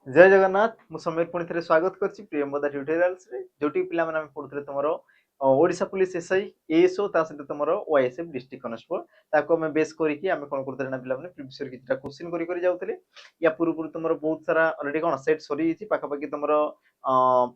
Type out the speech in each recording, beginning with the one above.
जय जगन्नाथ मु समीर पुणी थे स्वागत करछि प्रियंवदा ट्यूटोरियल्स रे जोटी पिला माने हम पढुथले तमरो ओडिसा पुलिस एसआई एएसओ ता सहित तमरो ओएसएफ डिस्ट्रिक्ट कॉन्स्टेबल ताको हम बेस करी कि हम कोन करथले ना पिला माने प्रीवियस ईयर किछटा क्वेश्चन करी करी जाउथले या पूर्व तमरो बहुत सारा ऑलरेडी कोन सेट सरी छि पाखा पाखी तमरो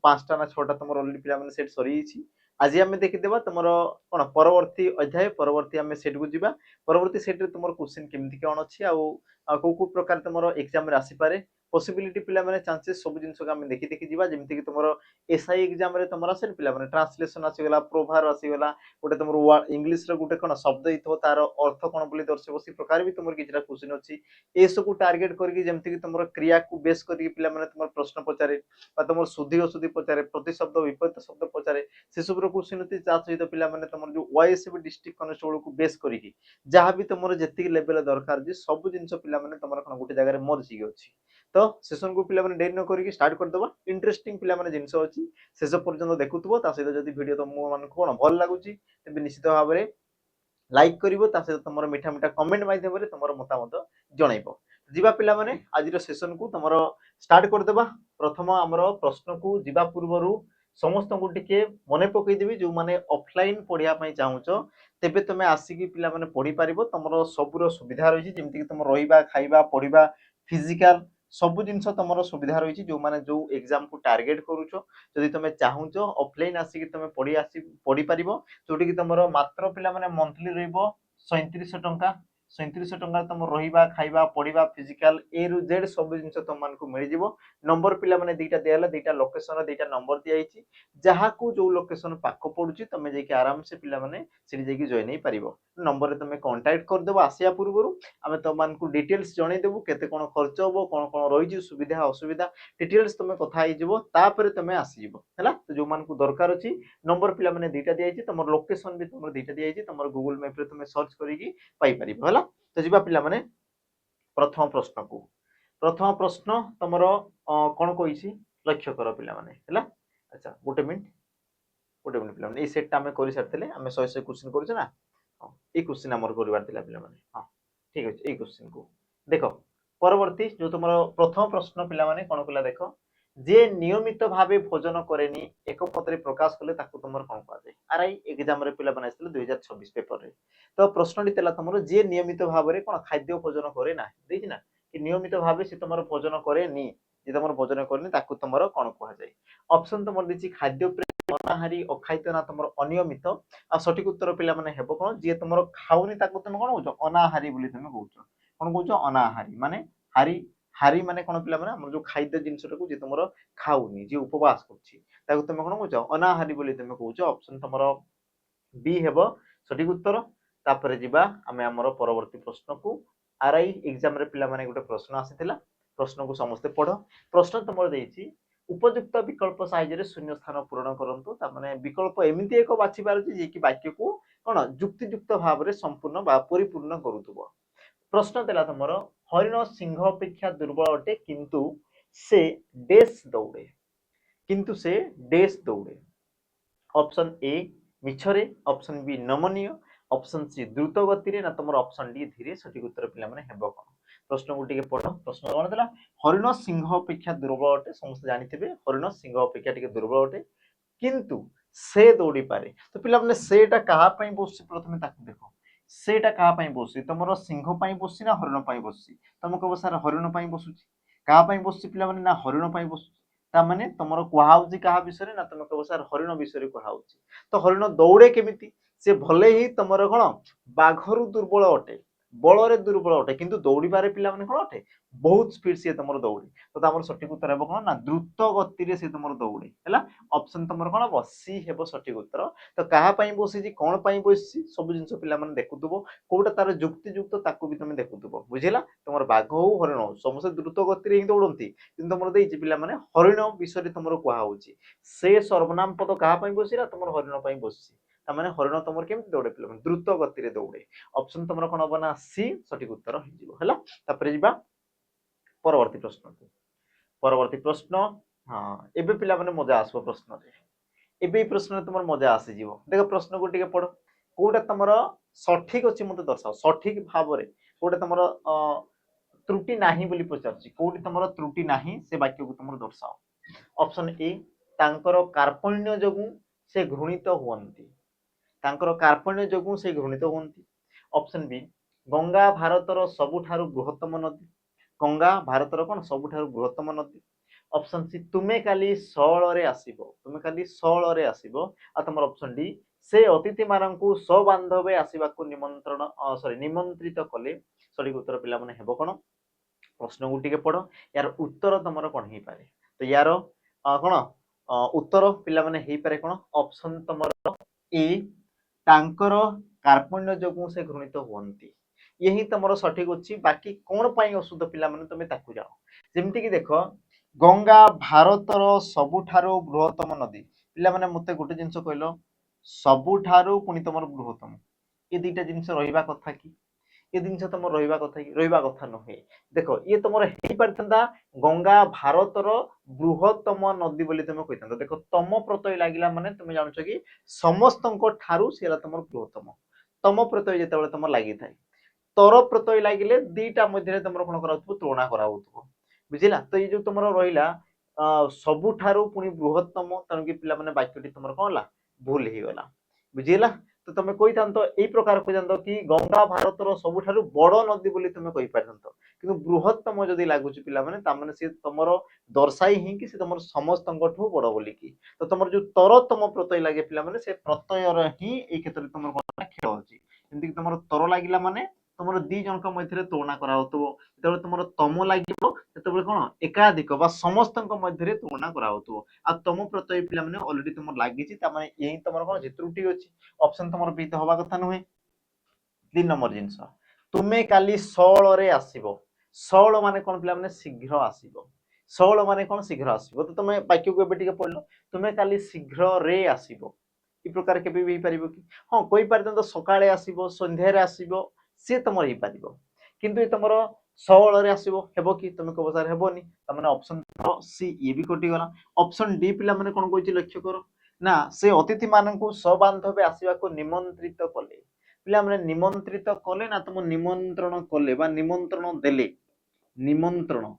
पांचटा ना छटा तमरो ऑलरेडी पिला माने सेट सरी छि आज आम देखि देबा तमरो कोन परवर्ती अध्याय परवर्ती आम सेट को जिबा परवर्ती सेट रे तमरो क्वेश्चन केमिति कोन अछि आ को प्रकार तमरो एग्जाम रे आसी पारे पॉसिबिलिटी पिला माने चांसेस सब जिंस को हम देखि देखि जीवा जेमति कि तुमरो एसआई एग्जाम रे तुमरा सेन पिला माने ट्रांसलेशन आसी गला प्रोभार आसी गला गोटे तुमरो इंग्लिश रे गोटे कोन शब्द हितो तार अर्थ कोन बोली दर्शक सी प्रकार भी तुमर किछरा क्वेश्चन अछि ए सब को टारगेट करके जेमति कि तुमरो क्रिया को बेस करके पिला माने तुमर प्रश्न पचारे बा तुमर शुद्धि अशुद्धि पचारे प्रति शब्द विपरीत शब्द पचारे से सब रो क्वेश्चन अछि ता सहित पिला माने तुमर जो वाईएसएफ डिस्ट्रिक्ट कॉन्स्टेबल को बेस करके जहां भी तुमरो जति लेवल दरकार जे सब जिंस पिला माने तुमर कोन गोटे जगह रे मर्जी अछि तो सेशन को पिला माने देरी न करिक स्टार्ट कर दबा इंटरेस्टिंग पिला माने जिंस अछि शेष पर्यंत देखुथबो ता सहित जदी वीडियो तुम मान कोन भल लागुची तबे निश्चित भाव रे लाइक करिवो ता सहित तुमर मीठा मीठा कमेंट माध्यम रे तुमर मतामत जणाइबो जीवा पिला माने आज रो सेशन को तुमर स्टार्ट कर दबा प्रथम हमरो प्रश्न को जीवा पूर्वरु समस्त को टिके मने पकई देबी जो माने ऑफलाइन पढिया पई चाहूचो तेबे तुमे आसी की पिला माने पढी पारिबो तुमरो सबुरो सुविधा रहिछि जेमति कि तुम रहिबा खाइबा पढिबा फिजिकल सब जिनस तुमरो सुविधा रहिछि जो माने जो एग्जाम को टारगेट करूछो जदि तुमे चाहूचो ऑफलाइन आसी की तुमे पढी पारिबो जोटी कि तुमरो मात्र पिला माने मंथली रहइबो 3700 टंका 3700 टंका तुम रहिबा खाइबा पढिबा फिजिकल ए रु जेड सब जिनस तुम मान को मिल जिवो नंबर पिला माने दीटा देला दीटा लोकेशन दीटा नंबर दिया हिची जहा को जो लोकेशन पाको पडुची तुमे जे कि आराम से पिला माने सिरि जे कि जॉइन हे पारिबो नंबर रे तुमे कांटेक्ट कर देबो आसिया पूर्वरु आमे तुम मान को डिटेल्स जणै देबो केते कोन खर्च होबो कोन कोन रहिची सुविधा असुविधा डिटेल्स तुमे कथा आइ जिवो तापरे तुमे आसी जिवो हैला तो जो मान को दरकार अछि नंबर पिला माने दीटा दिया हिची तुमर लोकेशन भी तुमर दीटा दिया हिची तुमर गूगल मैप रे तुमे सर्च करिकी पाई परिबो हैला तो जीवा पिला माने प्रथम प्रश्न तुमर कोन कहिसी लक्ष्य कर पिला माने हैला अच्छा गोटे मिनिट पिला माने ए सेट ता हमें करि सारतले हमें 100 क्वेश्चन करूछ ना हां ए क्वेश्चन हमर करिवार थिला पिला माने हां ठीक अछि ए क्वेश्चन को देखो परवर्ती जो तुमर प्रथम प्रश्न पिला माने कोन कला देखो जे नियमित भावे भोजन करेनी एक पत्रे प्रकाश कले ताकू तुमर कोन कहा जाय आरआई एग्जाम रे पिला बनाइले 2026 पेपर रे तो प्रश्नटी तेला तुमर जे नियमित भावे कोन खाद्य भोजन करे ना देखि ना कि नियमित भावे से तुमर भोजन करेनी जे तुमर भोजन करनी ताकू तुमर कोन कहा जाय ऑप्शन तुमर दिछि खाद्य अनाहारी अखाद्य ना तुमर अनियमित आ सठिक उत्तर पिला माने हेबो कोन जे तुमर खाउनी ताकू तुम कोन होचो अनाहारी बोली तुम कहउचो कोन कहउचो अनाहारी माने हारी हारी माने कोन पिला माने हमर जो खाद्य जिंसटा को जे तुमर खाउनी जे उपवास करछि ताकू तुम कोन कहउचो अनाहारी बोली तुम कहउचो ऑप्शन तुमर बी हेबो सठिक उत्तर तापरे जिबा हमें हमर परवर्ती प्रश्न को आरआई एग्जाम रे पिला माने गोटे प्रश्न आसीथिला प्रश्न को समस्त पढो प्रश्न तुमर देछि उपयुक्त विकल्प साइज रे शून्य स्थान पूरण करंतु ता माने विकल्प एमिति एक बाछि पारछि जे कि वाक्य को कोन युक्तियुक्त भाव रे संपूर्ण बा परिपूर्ण करूतबो प्रश्न देला तुमर हरिण सिंह अपेक्षा दुर्बल अटे किंतु से डेस दौड़े ऑप्शन ए मिछरे ऑप्शन बी नमनीय ऑप्शन सी द्रुत गति रे ना तुमर ऑप्शन डी धीरे सठिक उत्तर पिला माने हेबो कोन प्रश्न को टिके पढो प्रश्न कोन देला हरिण सिंह अपेक्षा दुर्बल अटे समस्त जानिथिबे हरिण सिंह अपेक्षा टिके दुर्बल अटे किंतु से दौड़ी पारे तो पिला माने सेटा कहा पई बसि प्रथमे ताकू देखो सेटा कहा पई बसि तुमरो सिंह पई बसि ना हरिण पई बसि तुम कहबो सर हरिण पई बसुची कहा पई बसि पिला माने ना हरिण पई बसुची ता माने तुमरो कुहा होची कहा विषय ना तुम कहबो सर हरिण विषय कुहा होची तो हरिण दौड़े केमिति से भले ही तुमरो कोन बाघरु दुर्बल अटे बल रे दुर्बल अटे किंतु दौड़ी बारे पिला माने कोन अटे बहुत स्पीड से तुमरो दौड़े तो तामर सठिक उत्तर हेबो कोन ना द्रुत गति रे से तुमरो दौड़े हैला ऑप्शन तुमर कोन हबो सी हेबो सठिक उत्तर तो कहा पई बसि जी कोन पई बसि सब जिंस पिला माने देखुतबो कोटा तार युक्ति युक्त ताकू भी तुम देखुतबो बुझिला तुमर बाघ हो हरिण हो समस्त द्रुत गति रे ही दौड़ंती किंतु तुमर देछि पिला माने हरिण विषय तुमर कुहा होची से सर्वनाम पद कहा पई बसिरा तुमर हरिण पई बसि ता माने हरिण तुमर केमति दौड़े पिला माने द्रुत गति रे दौड़े ऑप्शन तुमर कोन हबो ना सी सठिक उत्तर हो जिवो हैला तापर जिबा परवर्ती प्रश्न हां एबे पिला माने मजा आसबो प्रश्न रे एबे प्रश्न तुमर मजा आसी जिवो देखो प्रश्न को टिके पढो कोटा तुमर सठिक अछि मते दर्शाओ सठिक भाव रे कोटा तुमर त्रुटि नाही बोली पचारछि कोठी तमरो त्रुटि नाही से वाक्य को तमरो दर्शाओ। ऑप्शन ए तांकर कार्पण्य जोगु से घृणित हुअन्ति तांकर कार्पण्य जोगु से घृणित हुअन्ति। ऑप्शन बी गंगा भारतर सबुठारु बृहत्तम नदी गंगा भारतर कोन सबुठारु बृहत्तम नदी। ऑप्शन सी तुमे काली सौଳରେ ଆସିବ तुमे काली सौଳରେ ଆସିବ आ तमर ऑप्शन डी से अतिथि माननकु सबांधवे आसीबाकु निमंत्रण सॉरी निमंत्रित कले सॉरी उत्तर पिला माने हेबो कोन प्रश्न को टिके पढ़ यार उत्तर तमर कोन हे पारे तो यार कोन उत्तर पिला माने हे पारे कोन ऑप्शन तमर ए तांकर कार्पण्य जोगु से घृणित हुअन्ति यही तमर सठिक अछि बाकी कोन पई अशुद्ध पिला माने तमे ताकू जाओ जेमति कि देखो गंगा भारतर सबुठारु बृहत्तम नदी पिला माने मते गोटे जिंस कहलो सबुठारु पुनी तमर बृहत्तम ये दुईटा जिंस रहिबा कथा कि ये जिनस तुम रहिबा कथा नहे देखो ये तुम हे पारथंदा गंगा भारतर बृहत्तम नदी बोली तुम कहिथंदा देखो तम प्रत्यय लागिला माने तुम जानछ कि समस्तंको ठारू सेला तुम बृहत्तम तम प्रत्यय जेतेबेले तुम लागि थाए तर प्रत्यय लागिले दीटा मध्यरे तुम कोन कराउथबो तुलना कराउथबो बुझिला तो ये जो तुम रहिला सबुठारू पुनी बृहत्तम तन कि पिला माने वाक्यटी तुम कोनला भूल हे गला बुझिला तो तुम कही था यही प्रकार कही कि गंगा भारतर सबुठारु बड़ नदी बोली तुम कहि पारथंतो किंतु बृहत्तम जदि लागुची पिला माने ता माने से तमरो दर्शाई ही कि से तमरो समस्तंगठु बड़ बोली की तो तमरो जो तरतम प्रत्यय लागे पिला माने से प्रत्ययर ही ए क्षेत्र तमरो कोन खेल अछि जेंति कि तमरो तर लागिला माने तमरो दी जनक मध्यरे तुलना करा होतबो जेतेबेले तमरो तम लागिबो सेतेबेले कोन एकाधिक बा समस्तंक मध्यरे तुलना करा होतबो आ तम प्रत्यय पिला माने ऑलरेडी तमरो लागिची ता माने यही तमरो कोन त्रुटि अछि ऑप्शन तमर बी तो हवा कथा नुहे। 3 नंबर जिंस तुमे काली सौଳରେ आसीबो सौळ माने कोन पिला माने शीघ्र आसीबो सौळ माने कोन शीघ्र आसीबो तो तुमे वाक्य को एबे टिके पढलो तुमे काली शीघ्र रे आसीबो ई प्रकार केबे भी पारिबो कि हां कोई पारदन तो सकाळे आसीबो संध्या रे आसीबो से तमर ही पारिबो किंतु ए तमर सौଳରେ आसीबो हेबो कि तुमे को बसार हेबोनी त माने ऑप्शन सी ये भी कटि गला ऑप्शन डी पिला माने कोन कहछि लक्ष्य करो ना से अतिथि माननकु सबांधवे आसीबाकू निमंत्रित कले पिला माने निमंत्रित कले ना तुम निमंत्रण कले बा निमंत्रण देले निमंत्रण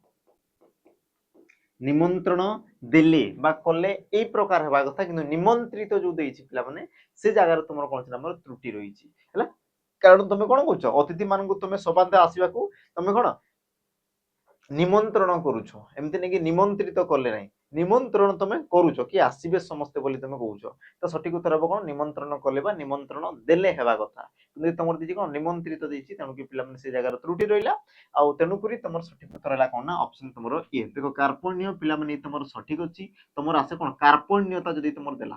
निमंत्रण देले बा कले ए प्रकार हेबा कथा किंतु निमंत्रित जो देछि पिला माने से जगह तुमर कोन छै हमर त्रुटि रहिछि हला कारण तुमे कोन कहछो अतिथि माननकु तुमे सबांधे आसीबाकू तुमे कोन निमंत्रण करूछो एमति नै कि निमंत्रित कले नै निमंत्रण तुमे करूछो कि आसीबे समस्त बोली तुमे कहूछो तो सठिक उत्तर हबो कोन निमंत्रण कले बा निमंत्रण देले हेबा कथा किंतु तमर दिछि कोन निमंत्रित देछि तनु कि पिला माने से जगह त्रुटि रहिला आ तेनु करी तमर सठिक उत्तर हला कोन ना ऑप्शन तमर ए देखो कार्पण्य पिला माने तमर सठिक अछि तमर आसे कोन कार्पण्यता जदि तमर देला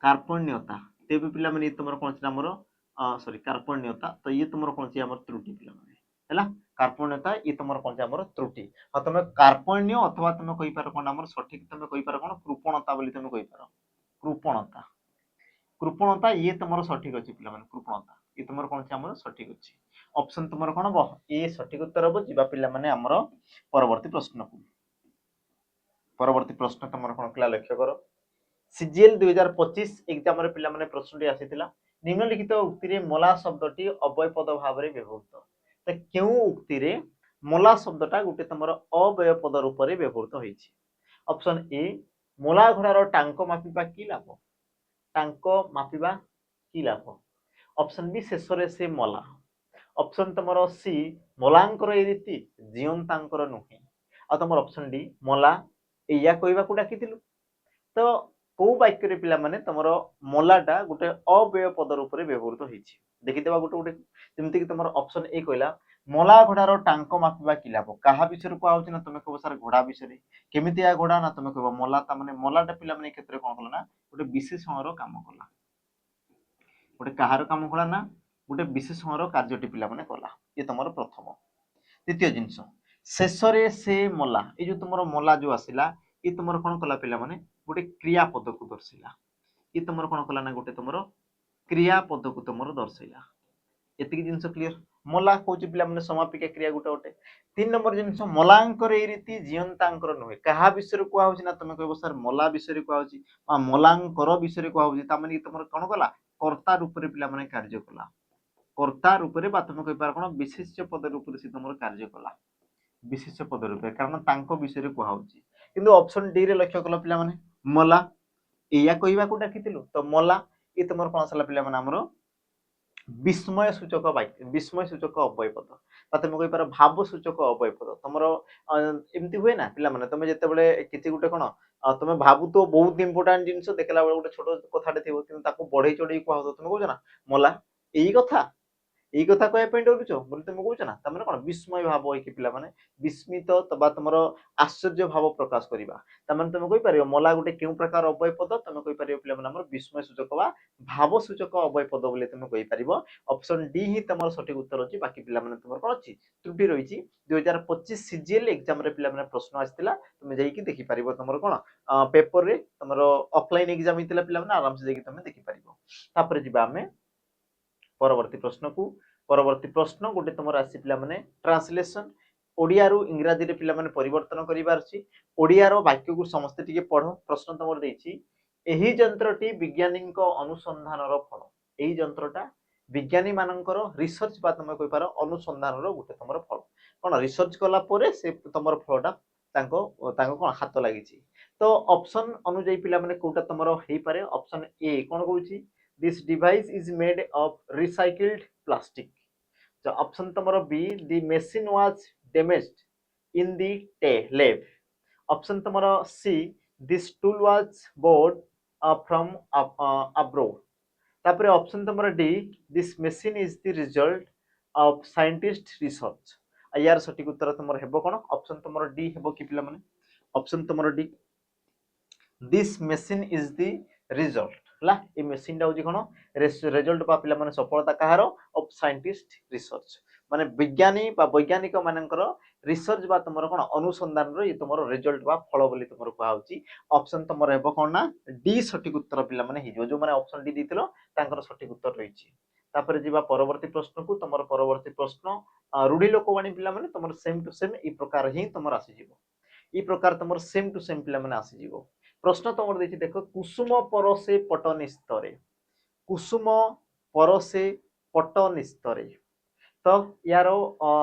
कार्पण्यता तेबे पिला माने तमर कोन छै हमर सॉरी कार्पण्यता तो ये तमर कोन छै हमर त्रुटि पिला माने हला कार्पण्यता ये तमर कोन छै हमर त्रुटि ह तमे कार्पण्य अथवा तमे कहि पार कोन हमर सठिक तमे कहि पार कोन कृपणता बोली तमे कहि पार कृपणता कृपणता ये तमर सठिक अछि पिला माने कृपणता ये तमर कोन छै हमर सठिक अछि ऑप्शन तमर कोन बो ए सठिक उत्तर हबो जिबा पिला माने हमर परवर्ती प्रश्न तमर कोन पिला लक्ष्य करो सीजीएल 2025 एग्जाम रे पिला माने प्रश्नटी आसीतिला निम्नलिखित उक्ति रे मला शब्दटी अव्यय पद भाव रे व्यवहृत तो क्यों उक्ति रे मला शब्दटा गोटे तमर अव्यय पद रूप रे व्यवहृत होईछि ऑप्शन ए मला घोड़ार टांक मापिबा की लाभ टांक मापिबा की लाभ ऑप्शन बी शेष रे से मला ऑप्शन तमर सी मलांकर ए रीति जीवंतांकर नुहे आ तमर ऑप्शन डी मला एया कहबा को डाकिथिलु तो को वाक्य रे पिला माने तमरो मलाटा गोटे अव्यय पद रूप रे व्यवहृत होईछि देखि देबा गोटे गोटे जेमति कि तमरो ऑप्शन ए कहला मला घोड़ार टांक मापिबा कि लाभ कहा विषय को आउछि ना तमे कहबो सर घोड़ा विषय रे केमिति आ घोड़ा ना तमे कहबो मला ता माने मलाटा पिला माने क्षेत्र कोन कला ना गोटे विशेषण रो काम कला गोटे कहार काम कला ना गोटे विशेषण रो कार्यटी पिला माने कला ये तमरो प्रथम द्वितीय जिंस शेष रे से मला ए जो तमरो मला जो आसिला ये तमरो कोन कला पिला माने गोटे क्रिया पद को दर्शिला ये तमरो कोन कला ना गोटे तमरो क्रिया पद को तमरो दर्शिला एतिकी जिंस क्लियर मला कहूची पिला माने समापिका क्रिया गोटे गोटे 3 नंबर जिंस मलांकर ए रीति जीवंतांकर नहे कहा विषय को आउची ना तमे कहबो सर मला विषय को आउची आ मलांकर विषय को आउची ता माने तमरो कोन कला कर्ता रूप रे पिला माने कार्य कला कर्ता रूप में तुम कहीपर कौन विशेष्य पद रूप से तुम कार्य कला विशेष्य पद रूप कारण तांको विषय कहुची किंतु ऑप्शन डी रे लक्ष्य कल पिला माने मला या कहवाक डाकिलु तो मला ये तुम कौन आसला पिला माने हमरो विस्मय सूचक वाक्य विस्मय सूचक अव्यय पद तुम कहीपर भाव सूचक अव्यय पद तुम एमती हुए ना पिला माने तुम जिते किसी गोटे कौन तुम भावु तो बहुत इंपोर्टाट जिन देखला बेले गोटे छोट कथाटे थी कि बढ़ई चढ़ई कह तुम कौच ना मला यही कथा এই কথা কয়া ପାଇଁ ଡରୁଛ ବୋଲି ତମେ କହୁଛ ନା ତାମାନେ କଣ ବିସ୍ମୟ ଭାବ ହେଇକି ପିଲାମାନେ ବିସ୍ମିତ ବା ତମର ଆଶ୍ଚର୍ଯ୍ୟ ଭାବ ପ୍ରକାଶ କରିବା ତାମାନେ ତମେ କହିପାରିବ ମଲା ଗୋଟେ କେଉଁ ପ୍ରକାର ଅବୟ ପଦ ତମେ କହିପାରିବ ପିଲାମାନେ ଆମର ବିସ୍ମୟ ସୂଚକ ବା ଭାବ ସୂଚକ ଅବୟ ପଦ ବୋଲି ତମେ କହିପାରିବ ଅପସନ ଡି ହିଁ ତମର ସଠିକ ଉତ୍ତର ଅଛି ବାକି ପିଲାମାନେ ତମର କଣ ଅଛି ତ୍ରୁଟି ରହିଛି 2025 ସିଜିଏଲ ଏକ୍ସାମ ରେ ପିଲାମାନେ ପ୍ରଶ୍ନ ଆସିଥିଲା ତମେ ଯାଇକି ଦେଖିପାରିବ ତମର କଣ ପେପର ରେ ତମର ଅଫଲାଇନ ଏକ୍ସାମ ହେଇଥିଲା ପିଲାମାନେ ଆରାମସେ ଯାଇକି ତମେ ଦେଖିପାରିବ ତାପରେ ଯିବା ଆମେ परवर्ती प्रश्न को परवर्ती प्रश्न गोटे तुम आसी पे ट्रांसलेशन ओडिया रु इंग्राजी रे पिला माने परिवर्तन करिवार छी ओडिया रो वाक्य को समस्त टिके पढो प्रश्न तुम देछि एही यंत्रटी वैज्ञानिक अनुसंधान रो फल एही यंत्रटा विज्ञानी मानकर रिसर्च बा तुम कहि पारो अनुसंधान रो गोटे तुमर फल कोन रिसर्च कला परे से तुमर फलटा तांको तांको कोन हाथ लागि छी तो ऑप्शन अनुଯାयୀ पिला माने कोटा तुमर हेई पारे ऑप्शन ए कोन कहूची this device is made of recycled plastic so option tomorrow b the machine was damaged in the lab option tomorrow c this tool was bought from abroad तापर ऑप्शन तुम्हारा D this machine is the result of scientist research यार सटीक उत्तर तुम हेबो कोन option तुम्हारा D हेबो कि पिला माने ऑप्शन तुम्हारा D this machine is the result ला ए मशीन टा होजी कोन रिजल्ट बा पिला माने सफलता कहार ऑफ साइंटिस्ट रिसर्च माने विज्ञानी बा वैज्ञानिक मानकर रिसर्च बा तुमरो कोन अनुसंधान रो ये तुमरो रिजल्ट बा फल बोली तुमरो कहा होची ऑप्शन तुमरो हेबो कोन ना डी सटीक उत्तर पिला माने हिजो जो माने ऑप्शन डी दिथिलो तांकर सटीक उत्तर रहिची तापर जीवा परवर्ती प्रश्न को तुमरो परवर्ती प्रश्न रूढ़ी लोकवाणी पिला माने तुमरो सेम टू सेम ई प्रकार ही तुमरो आसी जीवो ई प्रकार तुमरो सेम टू सेम पिला माने आसी जीवो प्रश्न तुमरो देखि देखो कुसुम परसे पटनिस्तरे कुसुम परसे पटनिस्तरे तो यार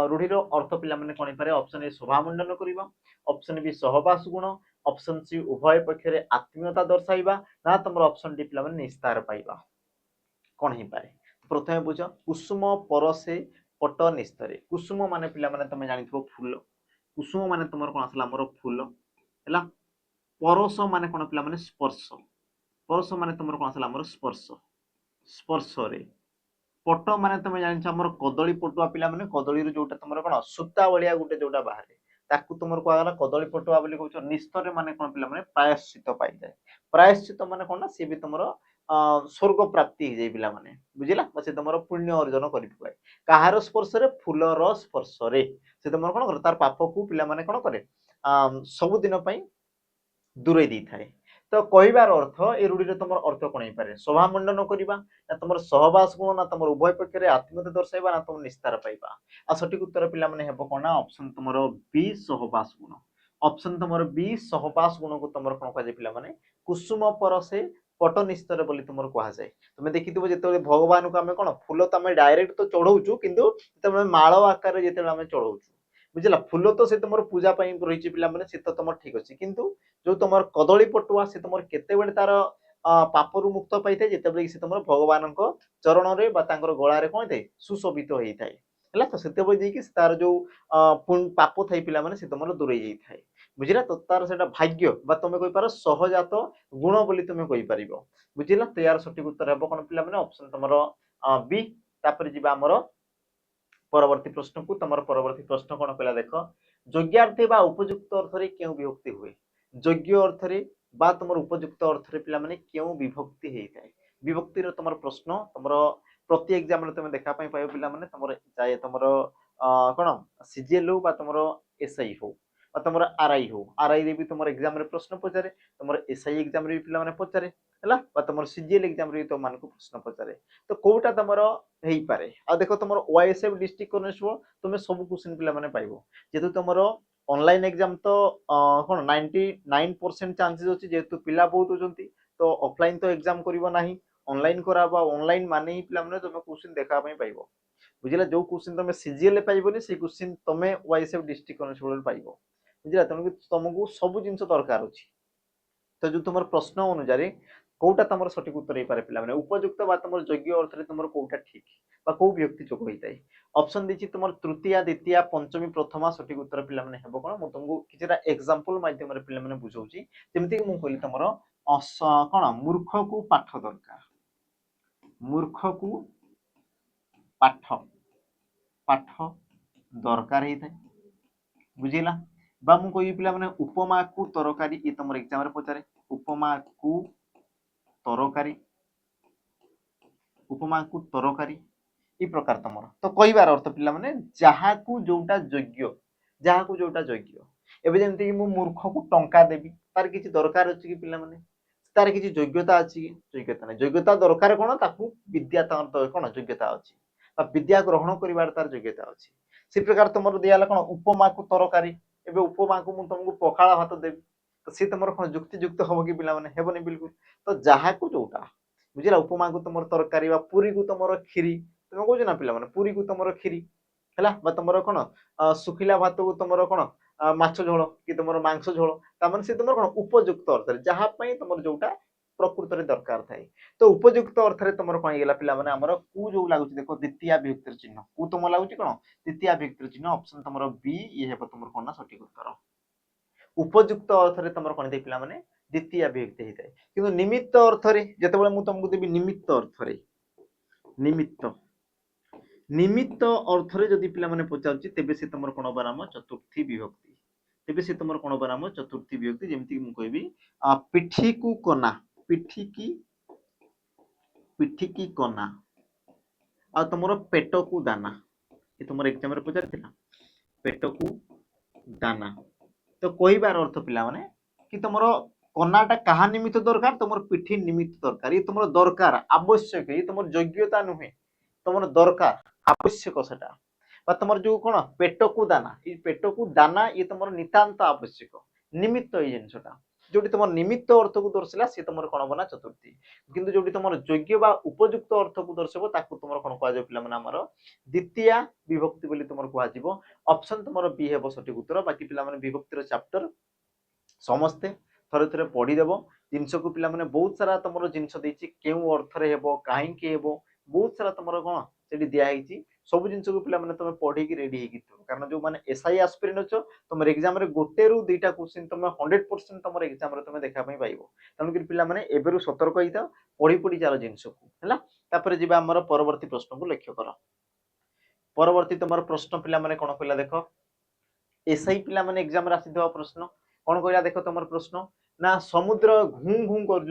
रूढ़ीर अर्थ पिला माने कोन पारे ऑप्शन ए शोभामंडन करिबा ऑप्शन बी सहवास गुण ऑप्शन सी उभय पक्षरे आत्मीयता दर्शाइबा ना तुमरो ऑप्शन डी पिला माने निस्तार पाइबा कोन ही पारे प्रथमे बुझ कुसुम परसे पटनिस्तरे कुसुम माने पिला माने तमे जानिथबो फूल कुसुम माने तुमर कोन आसला हमर फूल हैला परस माने कोन पिला माने स्पर्श परस माने तुमर कोन आसला हमर स्पर्श स्पर्श रे पट माने तुम जानिछ हमर कदली पटुआ पिला माने कदली रो जोटा तुमर कोन सुता बलिया गुटे जोटा बाहरे ताकू तुमर को आगला कदली पटुआ बोली कहछ निस्तरे माने कोन पिला माने प्रायश्चित पाई जाय प्रायश्चित माने कोन ना से भी तुमर स्वर्ग प्राप्ति हो जाय पिला माने बुझिला बसे तुमर पुण्य अर्जन करि पकाय काहार स्पर्श रे फूल रो स्पर्श रे से तुमर कोन कर तार पाप को पिला माने कोन करे सब दिन पई दूरे दी थाए तो कहबार अर्थ ए रूढ़ी तुम अर्थ कौन हो पारे शोभामंडन करवा ना तुम सहवास गुण ना तुम उभय पक्ष आत्मीयता दर्शाइबा ना तुम निस्तार पाइबा आ सठिक उत्तर पिला माने हेबो कोन ना ऑप्शन तुमर बी सहवास गुण ऑप्शन तुमर बी सहवास गुण को तुमर कोन कह पिला माने कुसुम परसे पटनिस्तर बोली तुमर कहा जाय तुम देखिथिबो जेते भगवान को आमे कोन फूल तो आमे डायरेक्ट तो चढ़ौचु किंतु जेते माळ आकार रे जेते आमे चढ़ौचु बुझला फूल तो से तुमर पूजा पई रहिछि पिला माने से तो तुमर ठीक अछि किंतु जो तुमर कदली पटुआ से तुमर केते बेले तार पापरु मुक्त पाइथे जेते बेले से तुमर भगवान को चरण रे बा तांकर गळा रे कोन थे सुशोभित होई थाए हला तो सेते बेले जे कि तार जो पाप थाई पिला माने से तुमर दूर जाई थाए बुझिला तो तार सेटा भाग्य बा तुमे कहि पारो सहजात गुण बोली तुमे कहि परिबो बुझिला तो यार सठिक उत्तर हेबो कोन पिला माने ऑप्शन तुमर बी तापर जिबा हमर परवर्ती प्रश्न को तुम परवर्ती प्रश्न कौन कहला देख योग्यार्थी बा उपयुक्त अर्थ रे क्यों विभक्ति हुए योग्य अर्थ रे बा तुम उपयुक्त अर्थ रे पिला माने क्यों विभक्ति हेई थाए विभक्ति रो तुम प्रश्न तुम प्रति एग्जाम रे तुम देखा पई पाइबो पिला माने तुम चाहे तुम कोन सीजीएल हो बा तुम एसआई हो बा तुम आरआई हो आरआई रे भी तुम एग्जाम रे प्रश्न पचारे तुम एसआई एग्जाम रे भी पिला माने पचारे हला बा तुम सीजीएल एग्जाम रे तो मान को प्रश्न पचारे तो कोटा तुमरो हेई पारे आ देखो तुम ओएसएफ डिस्ट्रिक्ट कॉन्स्टेबल तुम सब क्वेश्चन पिला माने पाइबो जेतु तुमरो ऑनलाइन एग्जाम तो कोन 99% चांसेस अछि जेतु पिला बहुत होजंती तो ऑफलाइन तो एग्जाम करिवो नाही ऑनलाइन कराबा ऑनलाइन माने ही पिला माने तुम क्वेश्चन देखा पई पाइबो बुझिला जो क्वेश्चन तुम सीजीएल पाइबनी से क्वेश्चन तुम ओएसएफ डिस्ट्रिक्ट कॉन्स्टेबल पाइब बुझिला तेणु तुमको सब जिन दरकार अच्छी तो जो तुम प्रश्न अनुसार कौटा तुम सठिक उत्तर हो पारे पिला उपयुक्त तुम योग्य अर्थ में तुम कौटा ठीक कौ व्यक्ति चोक होता है ऑप्शन दी तुम तृतीय द्वितीय पंचमी प्रथमा सठिक उत्तर पिला माने हेबो कोन मु तुमको किछटा एग्जांपल माध्यम रे पिला माने बुझौची जेमति कि मु कहली तुमरो कोन मूर्ख को पाठ दरकार मूर्ख को पाठ पाठ दरकार ही थाए बुझिला बा मु कहि पिला माने उपमा को तरकारी ई तुम एग्जाम रे पचारे उपमा को तरकारी ई प्रकार तुमर तो कहबार अर्थ पिला माने जहा को जोटा योग्य एबे जेमति कि मु मूर्ख को टंका देबी तार किछि दरकार अछि कि पिला माने तार किछि योग्यता अछि कि योग्यता नै योग्यता दरकार कोन ताकू विद्या तार कोन योग्यता अछि बा विद्या ग्रहण करिवार तार योग्यता अछि से प्रकार तुमर दियाला कोन उपमा को तरकारी एबे उपमा को मु तुमको पखाला भात देबी तो सी तुम कौन जुक्ति युक्त हम कि पिला हेबनी बिल्कुल तो जहाँ को जोटा बुझला उपमा को तुम तरकारी पूरी को तुम खीरी तुम कौच ना पिला पूरी को तुम खीरी है तुम कौन सुखिला भात को तुम कौन माछ झोल कि तुम मांस झोल तमें सी तुम कौन उपयुक्त अर्थ जहाँ तुम जोटा प्रकृत में दरकार थाए तो उपयुक्त अर्थ में तुम कौन होगा पिला आमर को जो लगुच देख द्वितीय विभक्तिर चिन्ह को तुम लगुच कौन द्वितीय विभक्तिर चिन्ह ऑप्शन तुम बी ये तुम कौन ना सठिक उत्तर उपयुक्त अर्थ में तुम कौन पिला द्वितीय विभक्ति होता है किंतु निमित्त अर्थ रे जेतेबेले मु तुमको देबी निमित्त अर्थ रे निमित्त अर्थ रे जदि पिला माने पचाउची तेबे से तुमर कोन बराम चतुर्थी विभक्ति तेबे से तुमर कोन बराम चतुर्थी विभक्ति जेमति कि मु कहबी पिठी को कोना पिठी की कोना आ तुमर पेट को दाना ये तुमर एग्जाम रे पचारथिला पेट को दाना तो कहबार अर्थ पिला माने कि तुमर कनाटा कहा निमित्त दरकार तुम पिठी निमित्त दरकार ये तुम दरकार आवश्यक ये तुम योग्यता नुहे तुम दरकार आवश्यक सेटा तुम जो कौन पेट को दाना ये तुम नितांत आवश्यक निमित्त ये जिनसा जो तुम निमित्त अर्थ को दर्शिला सी तुम कौन बना चतुर्थी किंतु जो तुम योग्य बा उपयुक्त अर्थ को दर्शब ताकू तुम कौन कह पार द्वितीय विभक्ति बोली तुम कह ऑप्शन तुम बी हे सठिक उत्तर बाकी पिला विभक्तिर चैप्टर समस्ते थरे थरे पढ़ीदेव जिनस को पिला माने बहुत सारा तुम जिनस क्यों अर्थ रे हेबो काहे के हेबो बहुत सारा तुम कौन से दिखाई सब जिन को पिला माने तुम पढ़ी रेडी हो कारण जो मैंने एसआई एस्पिरेंट अच्छ तुम एग्जाम रे गोटे रु दुईटा क्वेश्चन तुम 100% तुम एग्जाम रे तुम देखा पाइबो तेणुक पिला माने एबेरु सतर्क होता पढ़ी पढ़ी चाल जिनस को है तापर जी आमर परवर्ती प्रश्न को लक्ष्य कर परवर्ती तुम प्रश्न पिला माने कौन कहला देख एसआई पिला माने एग्जाम रे आसी प्रश्न कौन कहला देख तुम प्रश्न ना समुद्र घू घू कर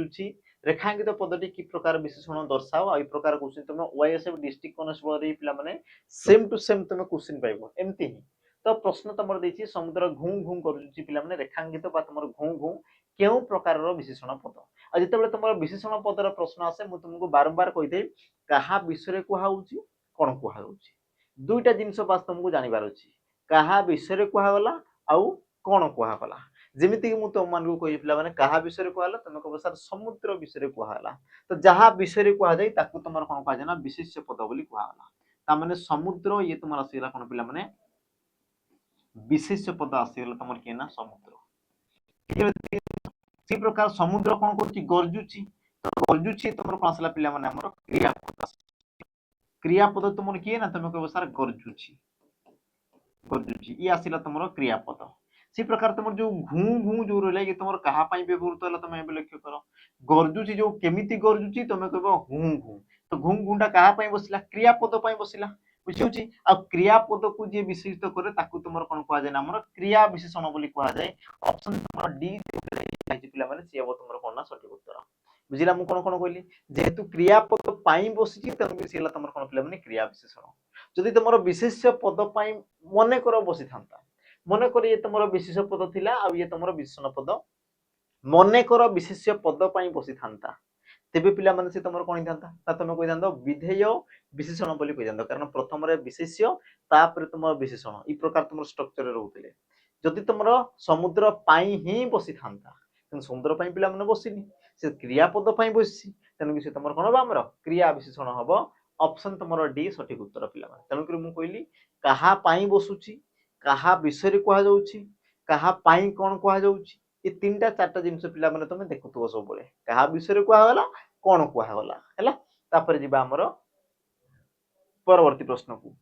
रेखांकित पदटी कि प्रकार विशेषण दर्शाओ आ प्रकार क्वेश्चन तुम ओएसएफ डिस्ट्रिक्ट कॉन्स्टेबल पिला माने सेम टू सेम तुम क्वेश्चन पाइबो एमती ही तो प्रश्न तुम देछि समुद्र घू घू कर पिला माने रेखांकित बा तुम घू घू केउ प्रकार विशेषण पद आ जेतेबेले तुम विशेषण पदर प्रश्न आसे मु तुमको बारंबार कहि दे कहा विषय कुहा होउची कोन कुहा होउची दुईटा जिंस बास तुमको जानिबार अछि कहा विषय कुहा गला आउ कोन कुहा गला जेमिति कि तुम मान को कहि पिला माने कहा विषय कहला तुम कहबो सर समुद्र विषय कहला तो जहाँ विषय कह जाए ताकू तुम कौन कह जाए विशेष्य पद बोली कहला ता माने समुद्र ये तुम आसीगला कौन पिला माने विशेष्य पद आसीगला तुम के ना समुद्र सी प्रकार समुद्र कौन करछि गरजुछि तो गरजुछि तुम कौन आसला पिला माने हमर क्रियापद तुम किए ना तुम कहबो सर गरजुछि ये आसीला तुम क्रियापद सी प्रकार तुम जो घू घू जो रहा ये तुम कहा व्यवहृत है तुम लक्ष्य कर गरजुची जो केमिति गरजुची तुम कह घू घू तो घू घूटा कहा बसला क्रियापद बसला बुझी आ क्रियापद को जी विशेषित करे ताकू तुम कौन कह जाए आम क्रिया विशेषण बोली कह जाए ऑप्शन तुम डी पिला माने सी हम तुम कौन ना सठिक उत्तर बुझिला मु कौन कौन कहली जेहेतु क्रियापद बसी तेणुक सी तुम कौन पिला माने क्रिया विशेषण जदि तुम विशेष्य पद मन कर बसी था मन कर ये तुम विशेष पद थिला आ ये तुम विशेषण पद मन कर विशेष्य पद बसी था तेबे पिला माने से तुम कौन था तुम कही था विधेय विशेषण बोली कही था कारण प्रथम विशेष्य तापर तुम विशेषण ई प्रकार तुम स्ट्रक्चर रोते जदि तुम समुद्र ही बसी था समुद्र पिला माने बसीनी से क्रियापद बसी तेणुक से तुम कौन हम क्रिया विशेषण हम ऑप्शन तुमरो डी सठिक उत्तर पिला माने तेणु करी मु कहली कहा पाई बसुची कहा विषय रे कहा जाउची कहा पाई कोन कहा जाउची ये तीनटा चारटा जिंस पिला माने तुम देखुथबो सब बळे कहा विषय रे कहा गला कोन कहा गला हैला तापर जिबा हमरो परवर्ती प्रश्न को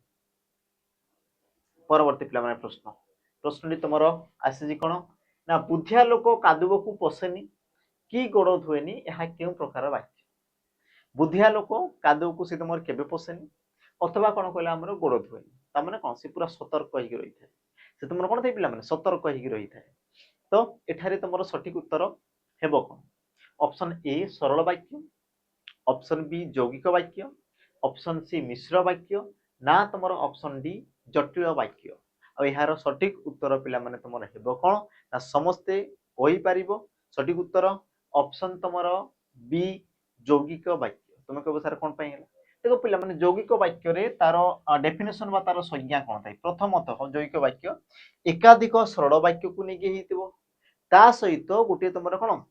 परवर्ती पिला माने प्रश्न प्रश्नटी तुमरो आसीजी कोन ना बुद्धिया लोक कादुब को पसेनी की गोड़ धुएनी यह केउ प्रकार वाक्य बुद्धिया लोक कादुब को से तुमर केबे पसेनी अथवा कोन कहला हमरो गोड़ धुएनी ता माने कोन से पूरा सतर्क होई रही थाए से तुमर कोन थाई पिला माने सतर्क होई रही थाए तो एठारे तुमरो सठिक उत्तर हेबो कोन ऑप्शन ए सरल वाक्य ऑप्शन बी यौगिक वाक्य ऑप्शन सी मिश्र वाक्य ना तुमरो ऑप्शन डी जटिल वाक्य आ यार सठिक उत्तर पिला माने तुमर हेबो कोन ना समस्ते होई पारिबो सठिक उत्तर ऑप्शन तुमरो बी यौगिक वाक्य तुम कहबो सर कोन पई देखो पिला माने यौगिक वाक्य रे तारो डेफिनेशन बा तारो संज्ञा कोन थाई प्रथमतः यौगिक वाक्य एकाधिक सरल वाक्य को नेकी हेतिबो ता सहित गोटे तुमरो कोन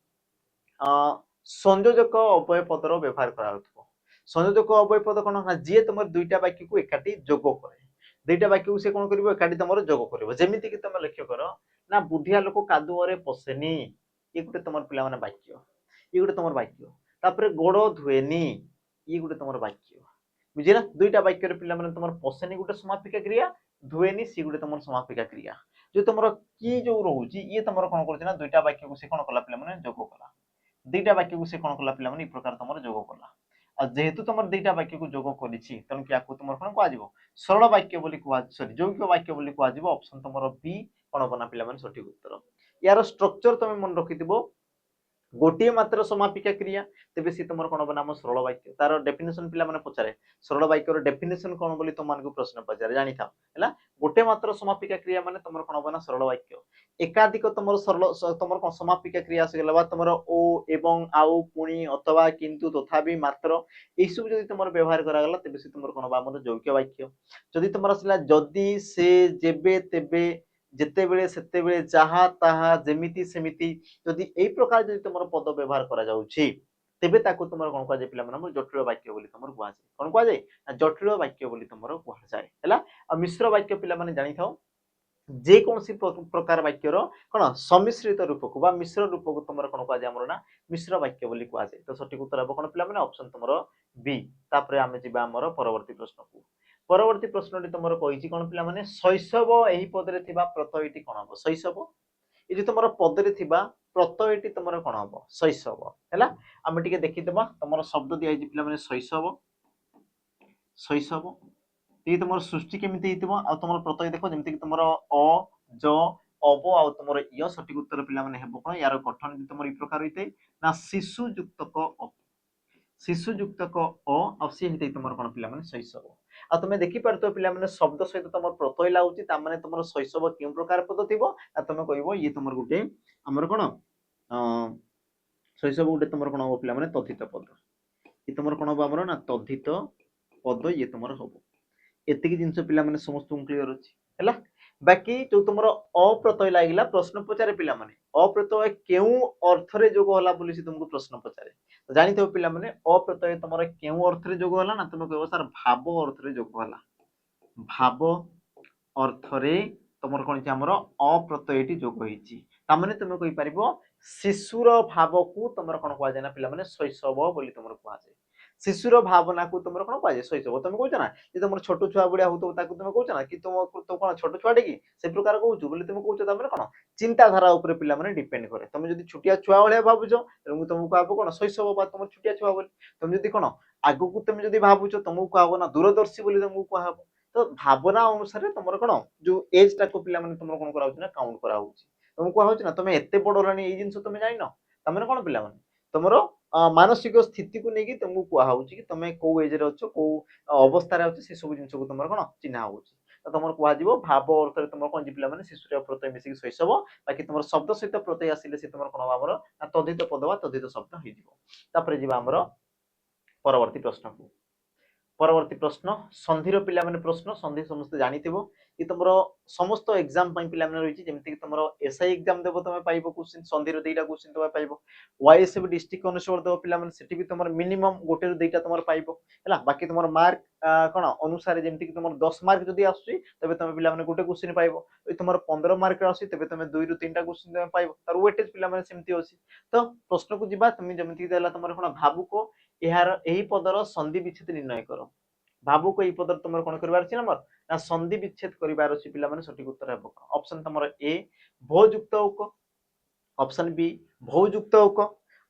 संयोजक अव्यय पदर व्यवहार करा होतबो संयोजक अव्यय पद कोन ना जे तुमर दुईटा वाक्य को एकाठी जोग करे दुईटा वाक्य को से कोन करबो एकाठी तुमर जोग करबो जेमिति कि तुम लक्ष्य करो ना बुद्धिया लोक कादुअरे पसेनी ये गुटे तुमर पिला माने वाक्य ये गुटे तुमर वाक्य तापरे गोड़ धुएनी ये गुटे तुमर वाक्य बुझिला दुईटा वाक्य रे पिला माने तुमर पसेनी गुटे समापिका क्रिया धुएनी सी गुटे तुमर समापिका क्रिया जो तुमर की जो रहउची ये तुमर कोन करछ ना दुईटा वाक्य को से कोन कला पिला माने जोग कला दुईटा वाक्य को से कोन कला पिला माने ई प्रकार तुमर जोग कला आ जेहेतु तुमर दुईटा वाक्य को जोग करिछि तन कि आकु तुमर कोन को आजिवो सरल वाक्य बोली को सॉरी यौगिक वाक्य बोली को आजिवो ऑप्शन तुमर बी कोन बना पिला माने सठिक उत्तर यार स्ट्रक्चर तुम मन रखिथिबो गोटे मात्र समापिका क्रिया तेबे सी तुमर कोन बना सरल वाक्य तार डेफिनेशन पिला माने पचारे सरल वाक्य रो डेफिनेशन कोन बोली तुम मान को प्रश्न पचारे जानि था हैला गोटे मात्र समापिका क्रिया माने तुमर कोन बना सरल वाक्य एकाधिक तुमर सरल तुमर कोन समापिका क्रिया से गला तुमर ओ एवं आउ पुणी अथवा किंतु तथापि मात्र ए सब जदि तुमर व्यवहार करा गला तेबे सी तुमर कोन बा हमर यौगिक वाक्य जदि तुमर असला जदि से जेबे तेबे जेते बेले सेते बेले जहा ताहा जेमिति सेमिति जदि एई प्रकार जदि तुमर पद व्यवहार करा जाउछि तेबे ताको तुमर कोन कह जाय पिला माने जटिल वाक्य बोली तुमर कुआ जाय कोन कुआ जाय जटिल वाक्य बोली तुमर कुआ जाय हैला आ मिश्र वाक्य पिला माने जानि थाओ जे कोनसी प्रकार वाक्य रो कोन सम्मिश्रित रूप को बा मिश्र रूप को तुमर कोन कुआ जाय हमर ना मिश्र वाक्य बोली कुआ जाय तो सठिक उत्तर अब कोन पिला माने ऑप्शन तुमर बी तापरे आमे जिबा हमर परवर्ती प्रश्न को परवर्ती प्रश्नटी तुमर कहिछि कोन पिला माने शैशव एही पदरे थिबा प्रत्ययटी कोन हो शैशव ए जे तुमर पदरे थिबा प्रत्ययटी तुमर कोन हो शैशव हैला आमे टिके देखितबा तुमर शब्द दिया छि पिला माने शैशव शैशव ये तुमर सृष्टि केमिति हितबो आ तुमर प्रत्यय देखो जेमिति कि तुमर अ ज अव आ तुमर य सठिक उत्तर पिला माने हेबो कोन यार गठन जे तुमर ई प्रकार होइते ना शिशु युक्तक अ शिशु युक्तक अ आ सी हेते तुमर कोन पिला माने शैशव आ तुमे देखि परतो पिला माने शब्द सहित तुमर प्रत्यय लाउची ता माने तुमर शैशव केउ प्रकार पद थिबो आ तुमे कहिबो ये तुमर गुटे हमर कोन शैशव गुटे तुमर कोन हो पिला माने तथित पद ये तुमर कोन हो हमर ना तथित पद ये तुमर होबो एतिकी जिंस पिला माने समस्त क्लियर अछि हैला बाकी जो तुमर अप्रत्यय लागिला प्रश्न पचारे पिला माने अप्रत्यय केउ अर्थ रे जोग होला बोली से तुमको प्रश्न पचारे तो जानि थो पिला माने अप्रत्यय तुमर केउ अर्थ रे जोग होला ना तुम कहबो सर भाव अर्थ रे जोग होला भाव अर्थ रे तुमर कोन छै हमर अप्रत्ययटी जोग होईची ता माने तुम कहि परिबो शिशुर भाव को तुमर कोन कहआ जाय ना पिला माने शैशव बोली तुमर कहआ जाय शिशुर भावना को तुमर कोन कहआ जाय शैशव तुम कहछ ना जे तुमर छोटो छुआ बुढिया होतो ताकू तुम कहछ ना कि तुम तो कोन छोटो छुआटे की से प्रकार कहउछु बोली तुम कहछ ता माने कोन चिंता धारा ऊपर पिला माने डिपेंड करे तुम जदी छुटिया छुआ भलिया भाबुछो तुम तुमको कहबो कोन शैशव बा तुमर छुटिया छुआ बोली तुम जदी कोन आगु को तुम जदी भाबुछो तुमको कहबो ना दूरदर्शी बोली तुमको कहबो तो भावना अनुसार तुमर कोन जो एज टा को पिला माने तुमर कोन कराउछ ना काउंट कराउछ तुमको कहउछ ना तुम एते बडलानी ए जिंस तुम जानिनो ता माने कोन पिला माने तुमर मानसिक स्थिति को लेकिन तुमको कुआ कि तुम कौ एज रे अच्छो कौ अवस्था रे अच्छो से सब जिंस को तुम कोन चिन्हा होउची तो तुम कुआ जीवो भाव अर्थ रे तुम कोन जी पिला माने शिशुर प्रत्यय मिसिक शैशव बाकी तुम शब्द सहित प्रत्यय आसिले से तुम कोन हमर तदित पद बा तदित शब्द होई जीवो तापरे जीवा हमर परवर्ती प्रश्न को परवर्ती प्रश्न संधि रो पिला माने प्रश्न संधि समस्त जानिथिबो ये तुमरो समस्त एग्जाम पई पिला माने रहिछि जेमति कि तुमरो एसआई एग्जाम देबो तुमे पाइबो क्वेश्चन संधिर दुईटा क्वेश्चन तुमे पाइबो वाईएसएफ डिस्ट्रिक्ट कॉन्स्टेबल देबो पिला माने सेठी भी तुमरो मिनिमम गोटे रु दुईटा तुमरो पाइबो हला बाकी तुमरो मार्क कोन अनुसार जेमति कि तुमरो 10 मार्क जदी आसुची तबे तुमे पिला माने गोटे क्वेश्चन पाइबो ए तुमरो 15 मार्क आसी तबे तुमे 2 रु 3टा क्वेश्चन तुमे पाइबो तार वेटेज पिला माने सेमति होसी तो प्रश्न को जिबा तुमे जेमति देला तुमरो कोन भाबुको एहार एही पदर संधि विच्छेद निर्णय करो भाबुको एही पदर तुमरो कोन करबार अछि नंबर ना संधि विच्छेद करिबार अछि पिला माने सठिक उत्तर हेबो ऑप्शन तुमरो ए भोयुक्त उक ऑप्शन बी भौयुक्त उक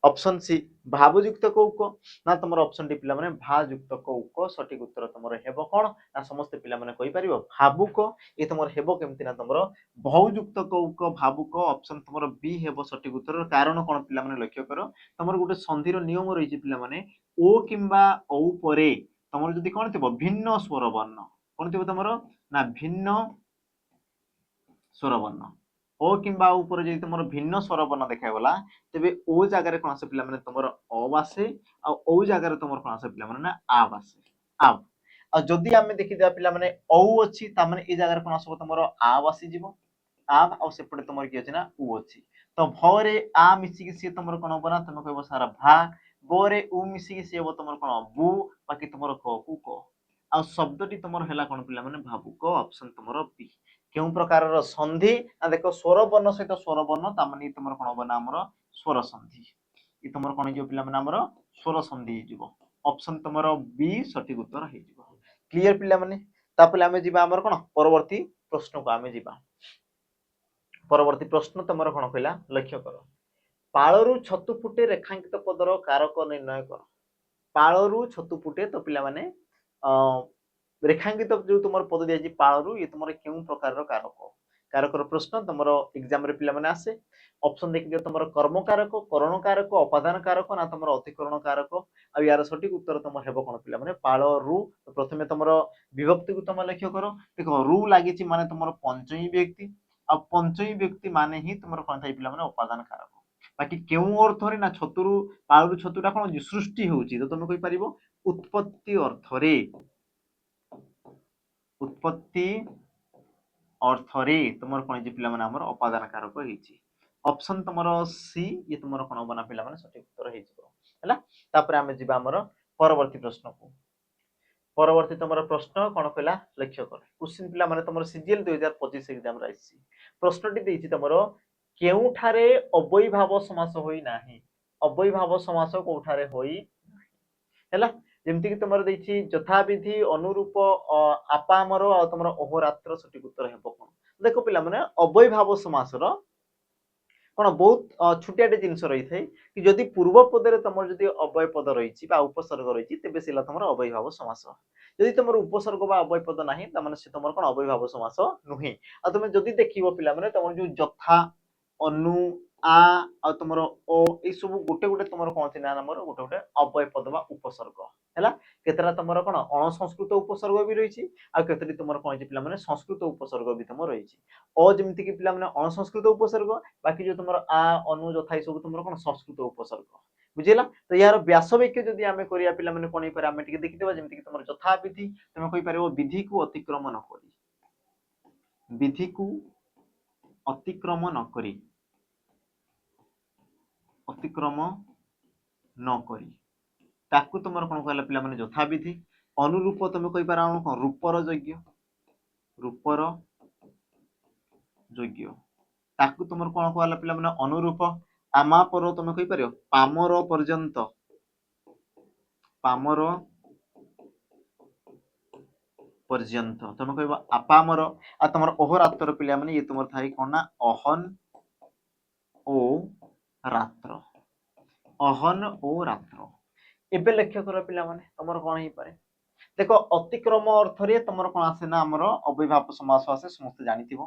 ऑप्शन सी भावयुक्त कौक ना तुमरो ऑप्शन डी पिला माने भायुक्त कौक सठिक उत्तर तुमरो हेबो कोन ना समस्त पिला माने कहि परिबो भावुक ए तुमरो हेबो केमति ना तुमरो भौयुक्त कौक भावुक ऑप्शन तुमरो बी हेबो सठिक उत्तर कारण कोन पिला माने लक्ष्य करो तुमरो गुटे संधिर नियम रहिछि पिला माने ओ किंबा औ परे तुमरो जदी कोन थिबो भिन्न स्वर वर्ण कोन थिबो तुमरो ना भिन्न स्वर वर्ण ओ किंबा ऊपर जदि तुमरो भिन्न स्वर वर्ण देखा गला तबे ओ जगह रे कोन आसे पिला माने तुमरो अ आसे आ ओ जगह रे तुमरो कोन आसे पिला माने ना आ आसे आ आ जदि आमे देखि दिया पिला माने औ अछि ता माने ए जगह रे कोन आसबो तुमरो आ आसी जिवो आ आ सेपटे तुमरो कि अछि ना उ अछि तो भ रे आ मिसी कि से तुमरो कोन बना तुम कहबो सारा भा ब रे उ मिसी कि से तुमरो कोन बु बाकी तुमरो क कु क आ शब्दटी तुमरो हेला कोन पिला माने भावुक ऑप्शन तुमरो बी केउ प्रकार संधि आ देखो स्वर वर्ण सहित स्वर वर्ण ता माने तुमरो कोन बना हमरो स्वर संधि ई तुमरो कोन जो पिला माने हमरो स्वर संधि जिवो ऑप्शन तुमरो बी सठिक उत्तर हे जिवो क्लियर पिला माने तापले हमें जिबा हमर कोन परवर्ती प्रश्न को हमें जिबा परवर्ती प्रश्न तुमरो कोन कहला लक्ष्य करो पाळरू छतु फुटे रेखांकित पदर कारक निर्णय करो पाळरू छतु फुटे तो पिला माने रेखांकित जो तुमर पद दिया जी पाळरू ये तुमर केउ प्रकार कारक कारकर प्रश्न तुमर एग्जाम रे पिला माने आसे ऑप्शन देखि दियो तुमर कर्म कारक करण कारक अपादान कारक ना तुमर अतिकरण कारक आ यार सठिक उत्तर तुमर हेबो कोन पिला माने पाळरू प्रथमे तुमर विभक्ति को तुम लक्ष्य करो देखो रू लागि छि माने तुमर पंचमी व्यक्ति आ पंचमी व्यक्ति माने ही तुमर कोन थाई पिला माने अपादान कारक बाकी केउ अर्थ रे ना छतुरु पाळरू छतुटा कोन सृष्टि होउची तो तुम कहि परिबो उत्पत्ति अर्थ रे उत्पत्ति अर्थरे तुमर कोन जे पिला माने हमर अपादान कारक हेछि ऑप्शन तुमर सी ये तुमर कोन बना पिला माने सठिक उत्तर हे जिवो हला तापर हमें जिबा हमर परवर्ती प्रश्न को परवर्ती तुमर प्रश्न कोन कहला लक्ष्य कर क्वेश्चन पिला माने तुमर सीजीएल 2025 एग्जाम राइसी प्रश्नटी देछि तुमर केउठारे अवयभाव समास होई नाही अवयभाव समास कोठारे होई हला जेमति कि तुमर देछि यथाविधि अनुरूप आपामर आ तुमर अहोरात्र सठिक उत्तर हेबो कोन देखो पिला माने अवयभाव समास रो कोन बहुत छुटियाटे जिंस रही थाए कि जदि पूर्व पद रे तुमर जदि अवय पद रहिछि बा उपसर्ग रहिछि तेबे सिला तुमर अवयभाव समास जदि तुमर उपसर्ग बा अवय पद नाही त माने से तुमर कोन अवयभाव समास नुही आ तुमे जदि देखिबो पिला माने तुमर जो यथा अनु आ तुमर ओ ए सब गोटे गोटे तुमर कोन थिना नंबर गोटे गोटे अवय पद बा उपसर्ग हैला केतरा तुमर कोन अण संस्कृत उपसर्ग भी रहिछि आ केतरी तुमर कोन पिला माने संस्कृत उपसर्ग भी तुमर रहिछि ओ जेमति कि पिला माने अण संस्कृत उपसर्ग बाकी जो तुमर आ अनु यथा ए सब तुमर कोन संस्कृत उपसर्ग बुझिला तो यार व्यास वाक्य जदि आमे करिया पिला माने कोन पर आमे टिके देखि देबा जेमति कि तुमर यथा विधि तुमे कहि परबो विधि को अतिक्रम न करी विधि को अतिक्रम न करी अतिक्रम न करी ताकू तुमर कोन कहला पिला माने यथा विधि अनुरूप तुमे कहि पारानो कोन रूपर योग्य ताकू तुमर कोन कहला पिला माने अनुरूप आमा पर तुमे कहि परियो पामर पर्यंत तुमे कहबो अपामर आ तुमर अहोरात्र पिला माने ये तुमर थाई कोन ना अहन ओ रात्र एबे लक्ष्य कर पिला माने तुमर कोन ही पारे देखो अतिक्रम अर्थ रे तुमर कोन आसे ना हमर अवयभाव समास आसे समस्त जानिथिबो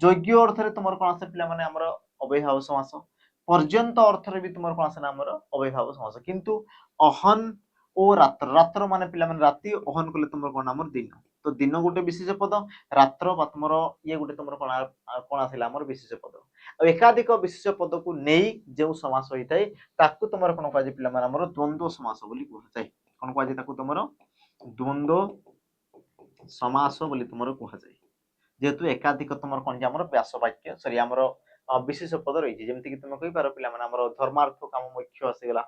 योग्य अर्थ रे तुमर कोन आसे पिला माने हमर अवयभाव समास पर्यंत अर्थ रे भी तुमर कोन आसे ना हमर अवयभाव समास किंतु अहन ओ रात्र रात्र माने पिला माने राति अहन कले तुमर कोन हमर दिन तो दिन गोटे विशेष पद रात्र बा तुमर ये गोटे तुमर कोन आसेला हमर विशेष पद आ एकाधिक विशेष पद को नेई जे समास होइतै ताकू तुमर कोन काजे पिला माने हमर द्वंद्व समास बोली कहै छै कोन काजे ताकू तुमर द्वंद्व समास बोली तुमर कहै छै जेहेतु एकाधिक तुम कौन जे व्यास वाक्य सॉरी विशेष पद रही जमीक तुम कही पार पे धर्मार्थ काम मुख्य आसीगला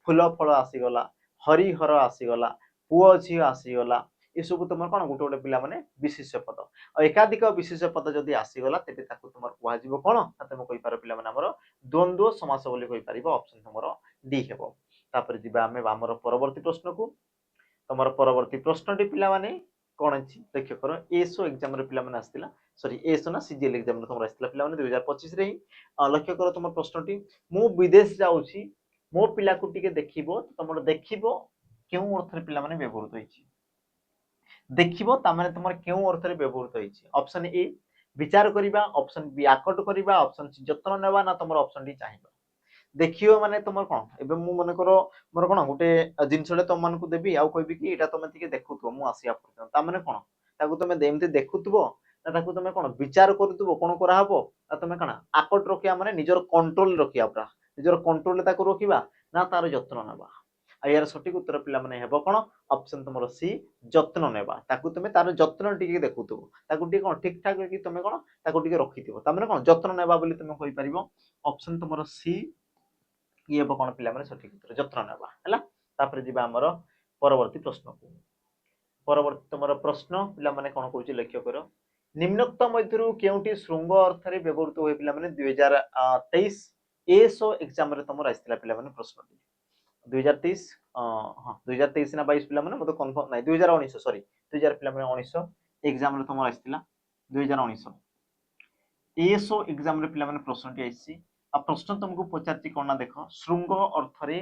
फूल फल आसीगला हरिहर आसीगला पुओ झी आसीगला ये सब तुम कौन गोटे गोटे पिला माने विशेष पद और एकाधिक विशेष पद जदि आसीगला तेबे ताकू तुम कह कौन तुम कही पार पे द्वंद्व समास बोली कही पार ऑप्शन तुम डी हेबो तापर जिबा आमे हमर परवर्ती प्रश्न को तुमर परवर्ती प्रश्नटी पिला माने कौन अछि लक्ष्य कर एसओ एग्जाम रे पिला माने आस्तिला सॉरी एसओ ना सीजीएल एग्जाम रे तुमर आस्तिला पिला माने 2025 रे ही लक्ष्य कर तुमर प्रश्नटी मु विदेश जाउछि मो पिला को टिके देखिबो तुमर देखिबो केउ अर्थ रे पिला माने व्यवहार होइछि देखिबो ता माने तुमर केउ अर्थ रे व्यवहार होइछि ऑप्शन ए विचार करिबा ऑप्शन बी आकट करिबा ऑप्शन सी जत्न नेबा ना तुमर ऑप्शन डी चाहिबा देखियो माने तुमर कोन एबे मु मन करो मोर कोन गुटे जिंसडे तुम मान को देबी आ कहबी कि एटा तुम टिके देखुथबो मु आसिया पर्यंत ता माने कोन ताकू तुम एमती देखुथबो ना ताकू तुम कोन विचार करथबो कोन करा हबो आ तुम कोन आकट रखिया माने निजर कंट्रोल रखिया पूरा निजर कंट्रोल ताकू रखिबा ना तार जत्न नेबा आ यार सठिक उत्तर पिला माने हेबो कोन ऑप्शन तुमरो सी जत्न नेबा ताकू तुम तार जत्न टिके देखुथबो ताकू टिके कोन ठीक ठाक कि तुम कोन ताकू टिके रखिथिबो ता माने कोन जत्न नेबा बोली तुम कहि परिबो ऑप्शन तुमरो सी ये कौन पिला माने सठिक उत्तर जत्न नेबा हैला तापर जिबा हमर परवर्ती प्रश्न को परवर्ती तुमर प्रश्न पिला माने कोन कहूची लक्ष्य करो निम्नोक्त मध्यरु केउटी श्रृंग अर्थ रे व्यवहृत होय पिला माने 2023 एसओ एग्जाम रे तुमर आइसतिला पिला माने प्रश्नटी 2023 हां 2023 ना 22 पिला माने मते कंफर्म नाही 2019 सॉरी 2000 पिला माने 19 एग्जाम रे तुमर आइसतिला 2019 एसओ एग्जाम रे पिला माने प्रश्नटी आइसी आ प्रश्न तुमको पचारती कोना देखो श्रृंग अर्थ रे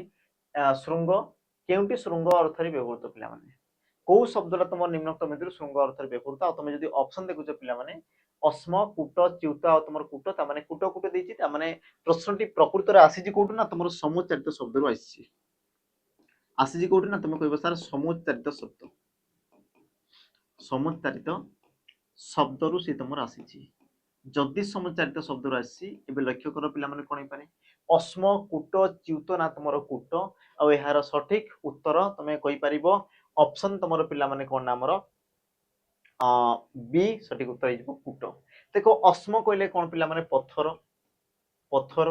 श्रृंग केउटी श्रृंग अर्थ रे व्यवहृत पिला माने को शब्दटा तुम निम्नोक्त मध्यरु श्रृंग अर्थ रे व्यवहृत आ तुम जदी ऑप्शन देखुछ पिला माने अस्म कूट च्युत आ तुमर कूट ता माने कूट कूट देछि ता माने प्रश्नटी प्रकृत रे आसी जी कोठु ना तुमर समुच्चारित शब्द रो आसी जी कोठु ना तुम कहबो सर समुच्चारित शब्द रु से तुमर आसी छी जदि समुच्चारित शब्द रो आसी एबे लक्ष्य कर पिला माने कोन पारे अस्म कूट च्युत ना तुमर कूट आ एहार सठिक उत्तर तुमे कहि परिबो ऑप्शन तुमर पिला माने कोन नामर बी सठिक उत्तर हिजबो कूट देखो अस्म कहले कोन पिला माने पत्थर पत्थर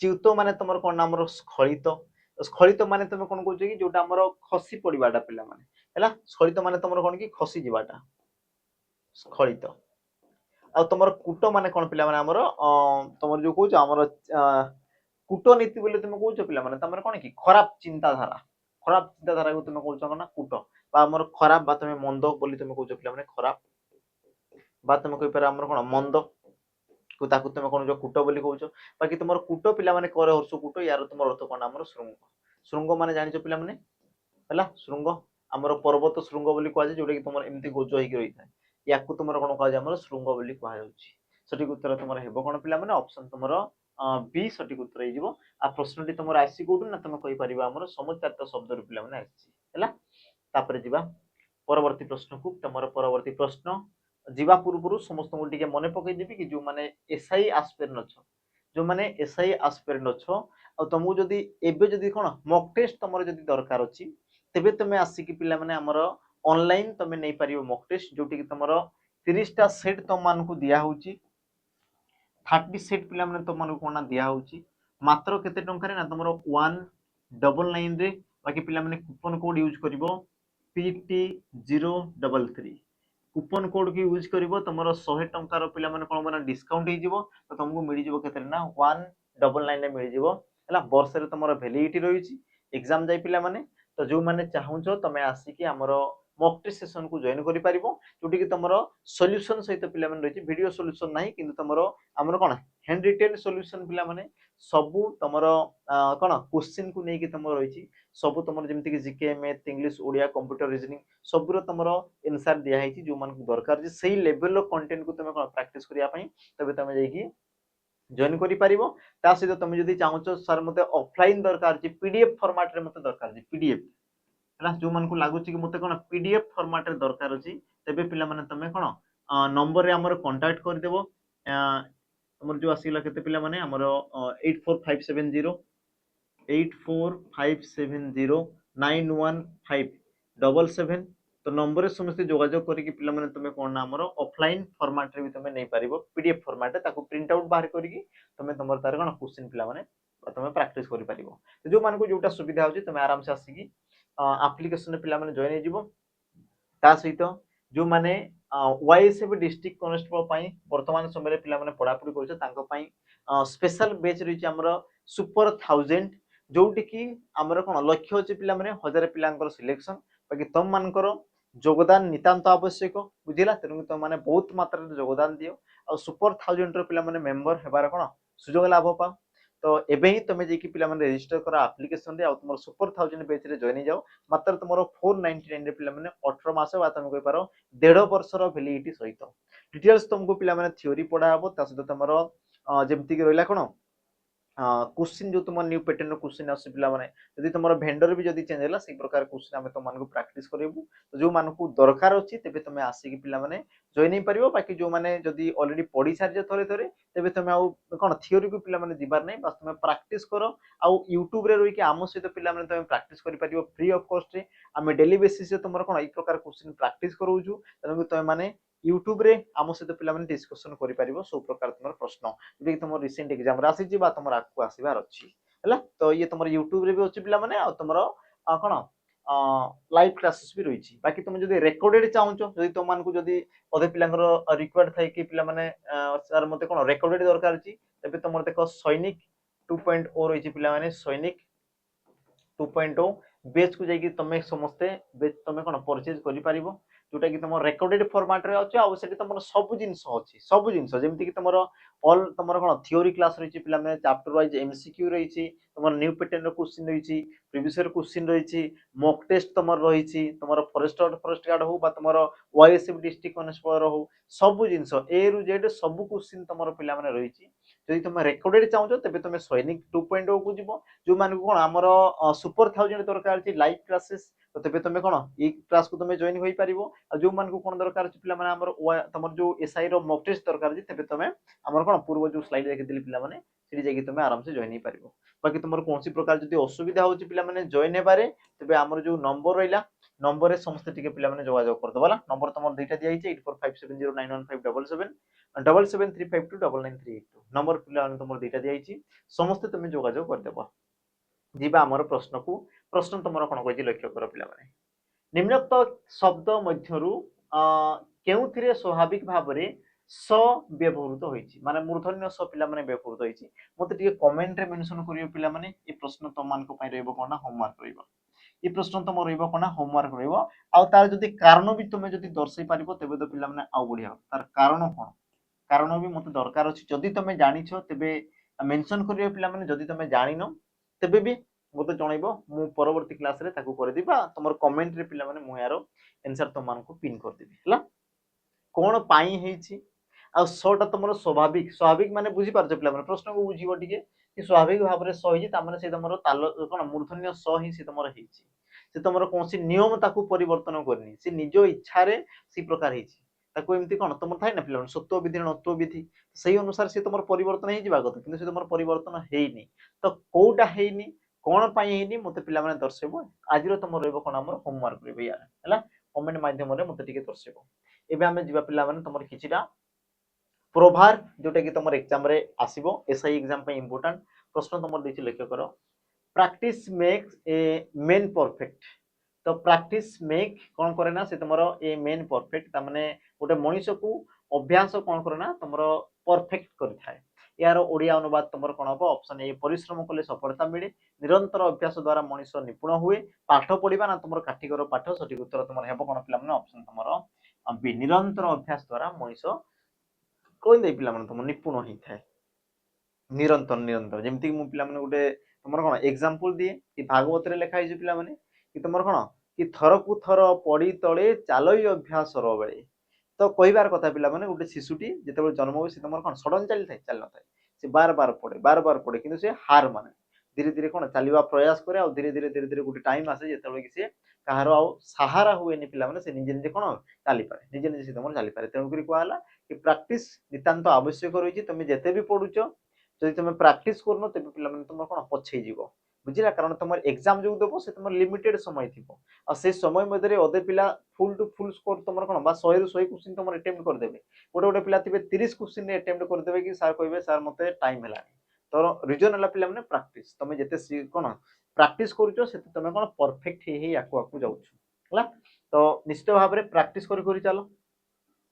च्युत माने तुमर कोन नामर स्खलित स्खलित माने तुमे कोन कहू कि जोटा हमर खसी पड़िबाटा पिला माने हैला स्खलित माने तुमर कोन कि खसी जिबाटा स्खलित आ तुमर कूट माने कोन पिला माने हमर तुमर जो कहू हमर कूटनीति बोले तुम कहू पिला माने तमर कोन कि खराब चिंताधारा को तुम कहू ना कूट बा हमर खराब बा तुम मंद बोली तुम कहू पिला माने खराब बा तुम कहि पारे हमर कोन मंद को ताकू तुम कोन जो कूट बोली कहू बाकी तुमर कूट पिला माने करे हर्ष कूट यार तुमर अर्थ कोन हमर श्रृंग श्रृंग माने जानिछो पिला माने हला श्रृंग हमर पर्वत श्रृंग बोली कहै जोटा कि तुमर एमती गोज होई रही थाए याकू तुमर कोन कहै हमर श्रृंग बोली कहै जाउची सठिक उत्तर तुमर हेबो कोन पिला माने ऑप्शन तुमर बी सठिक उत्तर हिजबो आ प्रश्नटी तुमर आसी कोठु ना तुम कहि परिबा हमर समुच्चारित शब्द रु पिला माने आसी हैला तापर जिबा परवर्ती प्रश्न को तुमर परवर्ती प्रश्न जीवा पूर्व समस्त को टिके मने पकई देबी कि जो माने एसआई एस्पिरेंट अछ जो माने एसआई एस्पिरेंट अछ आ तुमको जदी एबे जदी कोन मॉक टेस्ट तुमर जदी दरकार अछि तेबे तुमे आसी कि पिला माने हमर ऑनलाइन तुमे नै परिबो मॉक टेस्ट जोटी कि तुमर 30 टा सेट तुम मान को दिया होउची 30 सेट पिला माने तुम मान को कोना दिया होउची मात्र केते टंका रे ना तुमर 199 रे बाकी पिला माने कूपन कोड यूज करिवो PT033 कूपन कोड की यूज करिवो तुमर 100 टंका रो पिला माने कोन बना डिस्काउंट हे जिवो तो तुमको मिली जिवो केते ना 199 रे मिली जिवो हला वर्ष रे तुमर वैलिडिटी रहिछि एग्जाम जाय पिला माने तो जो माने चाहूछो तमे आसी कि हमरो मॉक टेस्ट सेशन को जॉइन करि परिबो जोटी कि तुमरो सॉल्यूशन सहित पिला माने रहिछि वीडियो सॉल्यूशन नाही किंतु तुमरो हमरो कोन हैंड रिटेन सॉल्यूशन पिला माने सबु तुमरो कोन क्वेश्चन को नै कि तुमरो रहिछि सबु तुमरो जेमति कि GK math English Odia computer reasoning सबुरो तुमरो आंसर दिया हेछि जो मान को दरकार जे सेही लेवल रो कंटेंट को तुमे कोन प्रैक्टिस करिया पई तबे तुमे जाई कि जॉइन करि परिबो ता सहित तुमे जदी चाहूछो सर मते ऑफलाइन दरकार जे पीडीएफ फॉर्मेट रे मते दरकार जे पीडीएफ हला जो मान को लागु कि मते कोन पीडीएफ फॉर्मेट रे दरकार अछि तबे पिला माने तमे कोन नंबर रे हमर कांटेक्ट कर देबो हमर जो आसीला केते पिला माने हमर 84570 84570 915 77 तो नंबर समस्त जोगाजोग करके पिला माने तुमे कोन ना हमर ऑफलाइन फॉर्मेट रे भी तुमे नै पारिबो पीडीएफ फॉर्मेट रे ताको प्रिंट आउट बाहर करके तुमे तमर तार कोन क्वेश्चन पिला माने तुमे प्रैक्टिस करि पारिबो तो जो मान को जोटा सुविधा होची तुमे आराम से आसी की एप्लीकेशन रे पिला माने जॉइन हे जिवो ता सहित जो माने वाईएसएफ डिस्ट्रिक्ट कॉन्स्टेबल पई वर्तमान समय रे पिला माने पढापढी करछ तांको पई स्पेशल बैच रही हमर सुपर 1000 जोटी की हमर कोन लक्ष्य होची पिला माने 1000 पिलांकर सिलेक्शन बाकी तुम मानकर योगदान नितांत आवश्यक बुझिला तेनु तुम माने बहुत मात्रा रे योगदान दियो और सुपर 1000 रो पिला माने मेंबर हेबार कोन सुजोग लाभ पा तो एबे ही तुम जेकी पिला माने रजिस्टर करा एप्लीकेशन रे आ तुमर सुपर 1000 बैच रे जॉइन जाओ मात्र तुमर 499 रे पिला माने 18 मास बा तुम कहि पारो 1.5 वर्ष रो वैलिडिटी सहित डिटेल्स तुमको पिला माने थ्योरी पढा हबो ता सहित तुमर जेमति के रहला कोन क्वेश्चन जो तुम न्यू पैटर्न क्वेश्चन आसी पिला माने यदि तुम भेंडर भी जदि चेंज होला से प्रकार क्वेश्चन हम तुम मानको प्रैक्टिस करबू तो जो मानको दरकार अछि तबे तुम आसी कि पिला माने जॉइन नै परिबो बाकी जो माने जदि ऑलरेडी पढी सारि थरे थरे तबे तुम आ कोन थ्योरी को पिला माने दिबार नै बस तुम प्रैक्टिस करो आ YouTube रे रही कि आम सहित पिला माने तुम प्रैक्टिस करि परिबो फ्री ऑफ कॉस्ट रे हम डेली बेसिस से तुमर कोन ई प्रकार क्वेश्चन प्रैक्टिस करूजु तनु तुम माने YouTube रे आम सहित पिला माने डिस्कशन करि परिबो सब प्रकार तुमर प्रश्न जे तुम रिसेंट एग्जाम रे आसी जी बा तुमर आकु आसीबार अछि हला तो ये तुमर YouTube रे भी अछि पिला माने आ तुमर कोन लाइव क्लासेस भी रही छी बाकी तुम जदि रेकॉर्डेड चाहूचो जदि तुम मान को जदि अधे पिलांगर रिक्वायर्ड थाई कि पिला माने सर मते कोन रेकॉर्डेड दरकार अछि तबे तुमर देखो सैनिक 2.0 रही छी पिला माने सैनिक 2.0 बेच को जाई कि तमे समस्ते बेच तमे कोन परचेज करि परिबो जोटा कि तुम रेकॉर्डेड फॉर्मेट रे अछि आ सेठी तुमर सब जिंस जेमति कि तुमर ऑल तुमर कोन थ्योरी क्लास रही छी पिला माने चैप्टर वाइज एमसीक्यू रही छी तुमर न्यू पैटर्न रो क्वेश्चन रही छी प्रीवियस ईयर क्वेश्चन रही छी मॉक टेस्ट तुमर रही छी तुमर फॉरेस्ट गार्ड हो बा तुमर वाईएसएफ डिस्ट्रिक्ट कॉन्स्टेबल हो सब जिंस ए रु जेड सब क्वेश्चन तुमर पिला माने रही छी जदि तुम रेकॉर्डेड चाहूचो तबे तुम सैनिक 2.0 को जिवो जो मान को कोन हमर सुपर 1000 दरकार छी लाइव क्लासेस तो तबे तुम कोन ई क्लास को तुम जॉइन होई परिबो आ जो मान को कोन दरकार छी पिला माने हमर तुमर जो एसआई रो मॉक टेस्ट दरकार छी तबे तुम हमर कोन पूर्व जो स्लाइड देखि दिली पिला माने सेठी जाई कि तुम आराम से जॉइन होई परिबो बाकी तुमर कोनसी प्रकार जदि असुविधा होची पिला माने जॉइन हेबारे तबे हमर जो नंबर रहिला नंबर रे समस्त टिके पिला माने जोगाजोग कर दबला नंबर तुमर दुईटा दिया हिचे 8457091577 7735299382 नंबर पिला माने तुमर दुईटा दिया हिची समस्त तुम जोगाजोग कर देबो जीवा हमर प्रश्न को प्रश्न तुमर कोन कहै छी लक्ष्य कर पिला माने निम्नोक्त शब्द मध्यरु केउथिरे स्वाभाविक भाबरे स व्यवहृत होईची माने मूर्धन्य स पिला माने व्यवहृत होईची मते टिके कमेंट रे मेंशन करियो पिला माने ए प्रश्न तो मान को पई रहबो कोना होमवर्क रहबो ए प्रश्न तो रहबो कोना होमवर्क रहबो आ तार जदी कारण भी तुमे जदी दर्शाई पारिबो तबे तो पिला माने आउ बढ़िया तार कारण कोन कारण भी मते दरकार अछि जदी तुमे जानिछो तबे मेंशन करियो पिला माने जदी तुमे जानिनो तबे भी मते जणाइबो मु परवर्ती क्लास रे ताकू कर दिबा तमर कमेंट रे पिला माने मु यारो आंसर तो मान को पिन कर देबी हला कोन पाई हेछि आ सटा तुमर स्वाभाविक स्वाभाविक माने बुझी पारछ पिला माने प्रश्न को बुझीबो टिके कि स्वाभाविक भाव रे स हेछि ता माने से तमर ताल कोन मूर्धन्य स ही से तमर हेछि से तमर कोनसी नियम ताकू परिवर्तन करनी से निजो इच्छा रे सी प्रकार हेछि ताकू एमति कोन तमर थाइ ना पिला माने सत्व विधि नत्व विधि सही अनुसार से तमर परिवर्तन हेइ जिबा कथा किंतु से तमर परिवर्तन हेइनी तो कोउटा हेइनी कोन पाई हेइनी मते पिला माने दर्शेबो आज रो तमर रहबो कोन हमर होमवर्क रहबो यार हला कमेंट माध्यम रे मते टिके दर्शेबो एबे हमें जिबा पिला माने तमर किछिटा प्रोभार जोटा कि तमर एग्जाम रे आसीबो एसआई एग्जाम पे इंपोर्टेंट प्रश्न तमर देछि लक्ष्य करो practice makes a main perfect तो प्रैक्टिस मेक कोन करे ना से तमरो ए मेन परफेक्ट ता माने गोटे मनुष्य को अभ्यास कोन करे ना तमरो परफेक्ट करि थाए यार ओडिया अनुवाद तमर कोन हो ऑप्शन ए परिश्रम कले सफलता मिले निरंतर अभ्यास द्वारा मनुष्य निपुण हुए पाठ पढिबा ना तमर काठीकर पाठ सठिक उत्तर तमर हेबो कोन पिला माने ऑप्शन तमरो बी निरंतर अभ्यास द्वारा मनुष्य कोन दे पिला माने तमर निपुण हि थाए निरंतर निरंतर जेमति मु पिला माने गोटे तमर कोन एग्जांपल दिए कि भागवत रे लिखा हिजो पिला माने कि तमर कोन कि थर कु थर पड़ी तळे चालई अभ्यास रो बेले तो कहिबार कथा पिला माने गोटे शिशुटी जेतेबे जन्म होय से तमर कोन सडन चली थाए चल न थाए से बार बार पड़े किंतु से हार माने धीरे धीरे कोन चलीबा प्रयास करे आ धीरे धीरे गोटे टाइम आसे जेतेबे कि से कहारो आ सहारा हुएनी पिला माने से निजे निजे कोन चाली पारे निजे निजे से तमर चाली पारे तेनु करी कोहाला कि प्रैक्टिस नितांत आवश्यक रही तुम जेते भी पढुचो जदि तुम प्रैक्टिस करनो तबे पिला माने तुम कोन पछै जीवो बुझिला कारण तुम एग्जाम जो देव से तुम लिमिटेड समय थी आ से समय मध्य अधे पिला फुल टू फुल स्कोर तुम कौन 100 रु 100 क्वेश्चन तुम अटेम्प्ट करदे गोटे गोटे पिला थे 30 क्वेश्चन अटेम्प्ट करदे कि सर कहे सर मत टाइम है तो रिजन है पिला प्राक्टिस तुम जिते कौन प्राक्टिस कर तुम कौन परफेक्ट आकु जाऊँ तो निश्चित भाव में प्राक्टिस कर चलो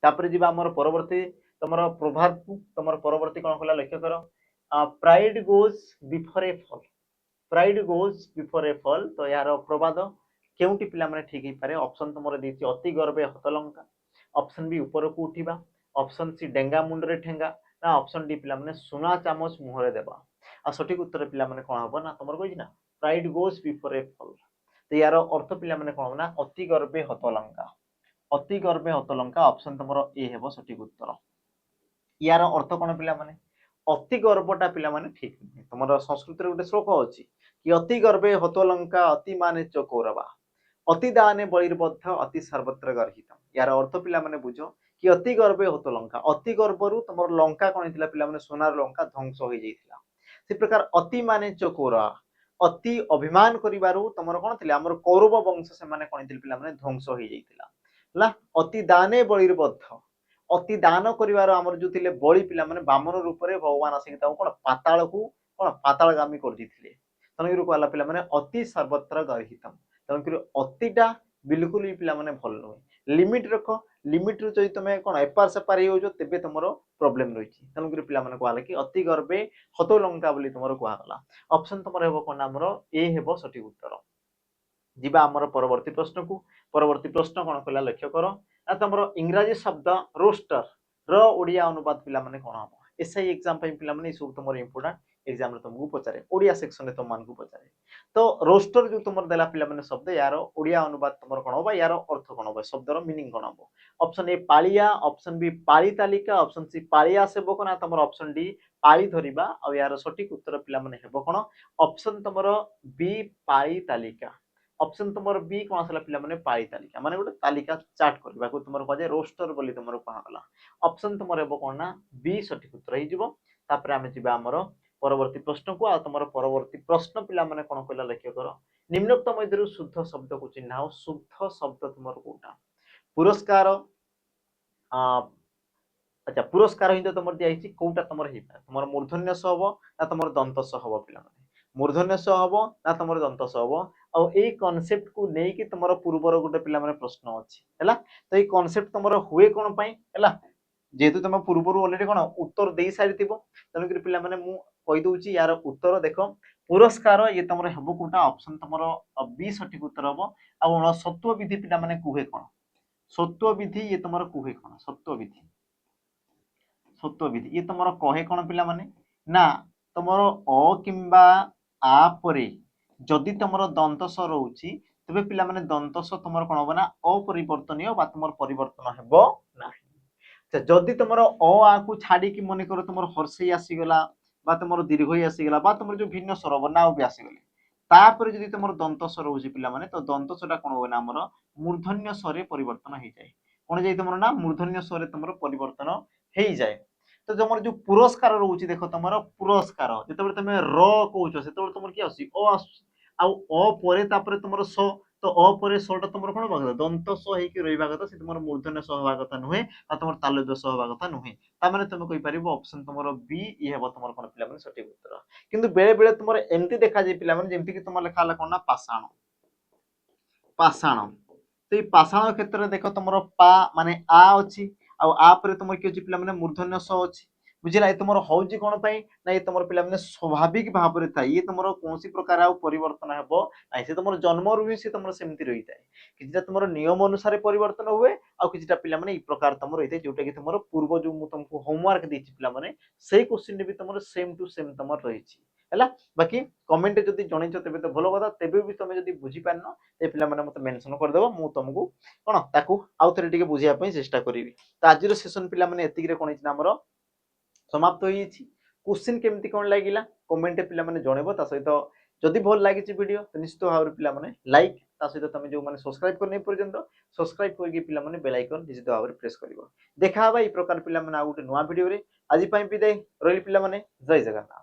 तापर जी आम परवर्ती तुम प्रभाव को तुम परवर्ती कौन कला लक्ष्य कर pride goes before A fall pride goes before A fall तो यार प्रवाद केउटी पिला माने ठीक ही पारे ऑप्शन तुमरे देछि अति गर्वे हतलंका ऑप्शन बी ऊपर को उठिबा ऑप्शन सी डेंगा मुंडरे ठेंगा ना ऑप्शन डी पिला माने सुना चामच मुहरे देबा आ सठिक उत्तर पिला माने कोन हबो ना तुमर कहि ना pride goes before A fall तो यार अर्थ पिला माने कोन ना अति गर्वे हतलंका ऑप्शन तुमर ए हेबो सठिक उत्तर यार अर्थ कोन पिला माने अति गर्वटा पिला माने ठीक नहीं तुमर संस्कृत रे गोटे श्लोक अछि कि अति गर्वे हतलंका अति माने चकोरबा अति दाने बलिर्बद्ध अति सर्वत्र गर्हितम यार अर्थ पिला माने बुझो कि अति गर्वे हतलंका अति गर्वरु तुमर लंका कोन हितला पिला माने सोनार लंका ध्वंस होई जाइतिला से प्रकार अति माने चकोरा अति अभिमान करिवारु तुमर कोन थिला हमर कौरव वंश से माने कोन हितल पिला माने ध्वंस होई जाइतिला ला अति दाने बलिर्बद्ध अति दान करिवार हमर जो थिले बळी पिला माने बामन रूप रे भगवान आसी ताऊ कोन पातालगामी कर दिथिले तनगिरु कहला पिला माने अति सर्वत्र गर्हितम तनगिरु अतिटा बिल्कुल भी पिला माने भल नय लिमिट रखो लिमिट रु जई तमे कोन एपार सेपार हो जो तेबे तमरो प्रॉब्लम रहिछि तनगिरु पिला माने कहला कि अति गर्वे हतो लंका बोली तमरो कहला ऑप्शन तमरो हेबो कोन हमरो ए हेबो सठिक उत्तर जीवा हमर परवर्ती प्रश्न को परवर्ती प्रश्न कोन कहला लक्ष्य करो आ तमरो इंग्रजी शब्द रोस्टर र ओडिया अनुवाद पिला माने कोन हबो एसआई एग्जाम पे पिला माने सब तमरो इंपोर्टेंट एग्जाम रे तुमको पचारे ओडिया सेक्शन रे तुम मान को पचारे तो रोस्टर जो तुमर देला पिला माने शब्द यार ओडिया अनुवाद तुमर कोन होबा यार अर्थ कोन होबा शब्दर मीनिंग कोन होबो ऑप्शन ए पालिया ऑप्शन बी पाली तालिका ऑप्शन सी पालिया सेबो कोन तमर ऑप्शन डी पाली धरिबा आ यार सटीक उत्तर पिला माने हेबो कोन ऑप्शन तमरो बी पाली तालिका ऑप्शन तुमर बी कोन आसला पिला माने पाली तालिका माने गोटे तालिका चार्ट करबा को तुमर कजे रोस्टर बोली तुमर कहा गला ऑप्शन तुमर हेबो कोन ना बी सठिक उत्तर हि जिवो तापर आमे जिबा हमर परवर्ती प्रश्न को आ तुमर परवर्ती प्रश्न पिला माने कोन कहला लक्ष्य करो निम्नोक्त मध्यरु शुद्ध शब्द को चिन्हाओ शुद्ध शब्द तुमर कोटा पुरस्कार अच्छा पुरस्कार हिंद तुमर दियाइछि कोटा तुमर हेबा तुमर मूर्धन्य स हबो ना तुमर दंत स हबो पिला माने मूर्धन्य स हबो ना तुमर दंत स हबो आ ए कांसेप्ट को नै कि तुमर पूर्वर गोटे पिला माने प्रश्न अछि हैला तो ए कांसेप्ट तुमर हुए कोन पई हैला जेतु तुम पूर्वर ऑलरेडी कोन उत्तर देई सारिथिबो तनो कि पिला माने मु कहि दउची यार उत्तर देखो पुरस्कार ये तुमर हेबो कोटा ऑप्शन तुमर बी सठिक उत्तर हबो आ सत्व विधि पिला माने कुहे कोन सत्व विधि ये तुमर कुहे कोन सत्व विधि ये तुमर कहे कोन पिला माने ना तुमर अ किंबा आ परे जदि तुमर दंत स रहउची तबे पिला माने दंत स तुमर कोन होबो ना अपरिवर्तनीय बा तुमर परिवर्तन हेबो नाही जदि तुमर अ आ को छाडी कि मने करो तुमर हर्षई आसी गला बा तुमर दीर्घई आसी गला बा तुमर जो भिन्न स्वर बना भी आसी गले तापर जदि तुमर दंत स रहउची पिला माने तो दंत सटा कोन होबो ना हमर मूर्धन्य स्वरे परिवर्तन हे जाय कोन जाय तुमर ना मूर्धन्य स्वरे तुमर परिवर्तन हे जाय तो तुमर जो पुरस्कार रहउची देखो तुमर पुरस्कार जतबे तमे र कहउछो सेतबे तुमर की आसी ओ आ अ परे तापर तुमर स तो अ परे सटा तुमर कोन भाग दंत स हे कि रहिबा कथा से तुमर मूर्धन्य स होबा कथा नुहे आ तुमर तालव्य स होबा कथा नुहे ता माने तुमे कहि परिबो ऑप्शन तुमर बी ई हेबो तुमर कोन पिला माने सठिक उत्तर किंतु बेले बेले तुमर एमती देखा जे पिला माने जेमती कि तुमर लेखा हला कोन ना पाषाण पाषाण तो ई पाषाण क्षेत्र रे देखो तुमर पा माने आ अछि आ आ परे तुमर कि अछि पिला माने मूर्धन्य स अछि बुझिला ए तुमर हौजी कोन पई ना ए तुमर पिला माने स्वाभाविक भाव रे थाई ए तुमर कोनसी प्रकार आ परिवर्तन हेबो नाइ से तुमर जन्म रु ही से तुमर सेमती रही थाए किछटा तुमर नियम अनुसार परिवर्तन हुए आ किछटा पिला माने ई प्रकार तुमर रही थाए जोटा कि तुमर पूर्व जो मु तुमको होमवर्क देछि पिला माने सेही क्वेश्चन ने भी तुमर सेम टू सेम तुमर रही छी हैला बाकी कमेंट जदी जणैछो तेबे तो भलो कथा तेबे भी तुमे जदी बुझी पारनो ते पिला माने मते मेंशन कर देबो मु तुमको कोन ताकू आउ थरे टिके बुझिया पई चेष्टा करिवि तो आज रो सेशन पिला माने एतिक रे कोन हिच हमर समाप्त होई छी क्वेश्चन केमती कोन लागिला कमेंट पिला माने जणेबो ता सहित जदि भल लागिछि वीडियो तो निश्चित भाव पिला माने लाइक ता सहित तमे जो माने सब्सक्राइब करने पर्यंत सब्सक्राइब करके पिला माने बेल आइकन निश्चित भाव प्रेस करिवो देखा हबा ई प्रकार पिला माने आ गुटे नवा वीडियो रे आजि पई विदाई रहिल पिला माने जय जगन्नाथ।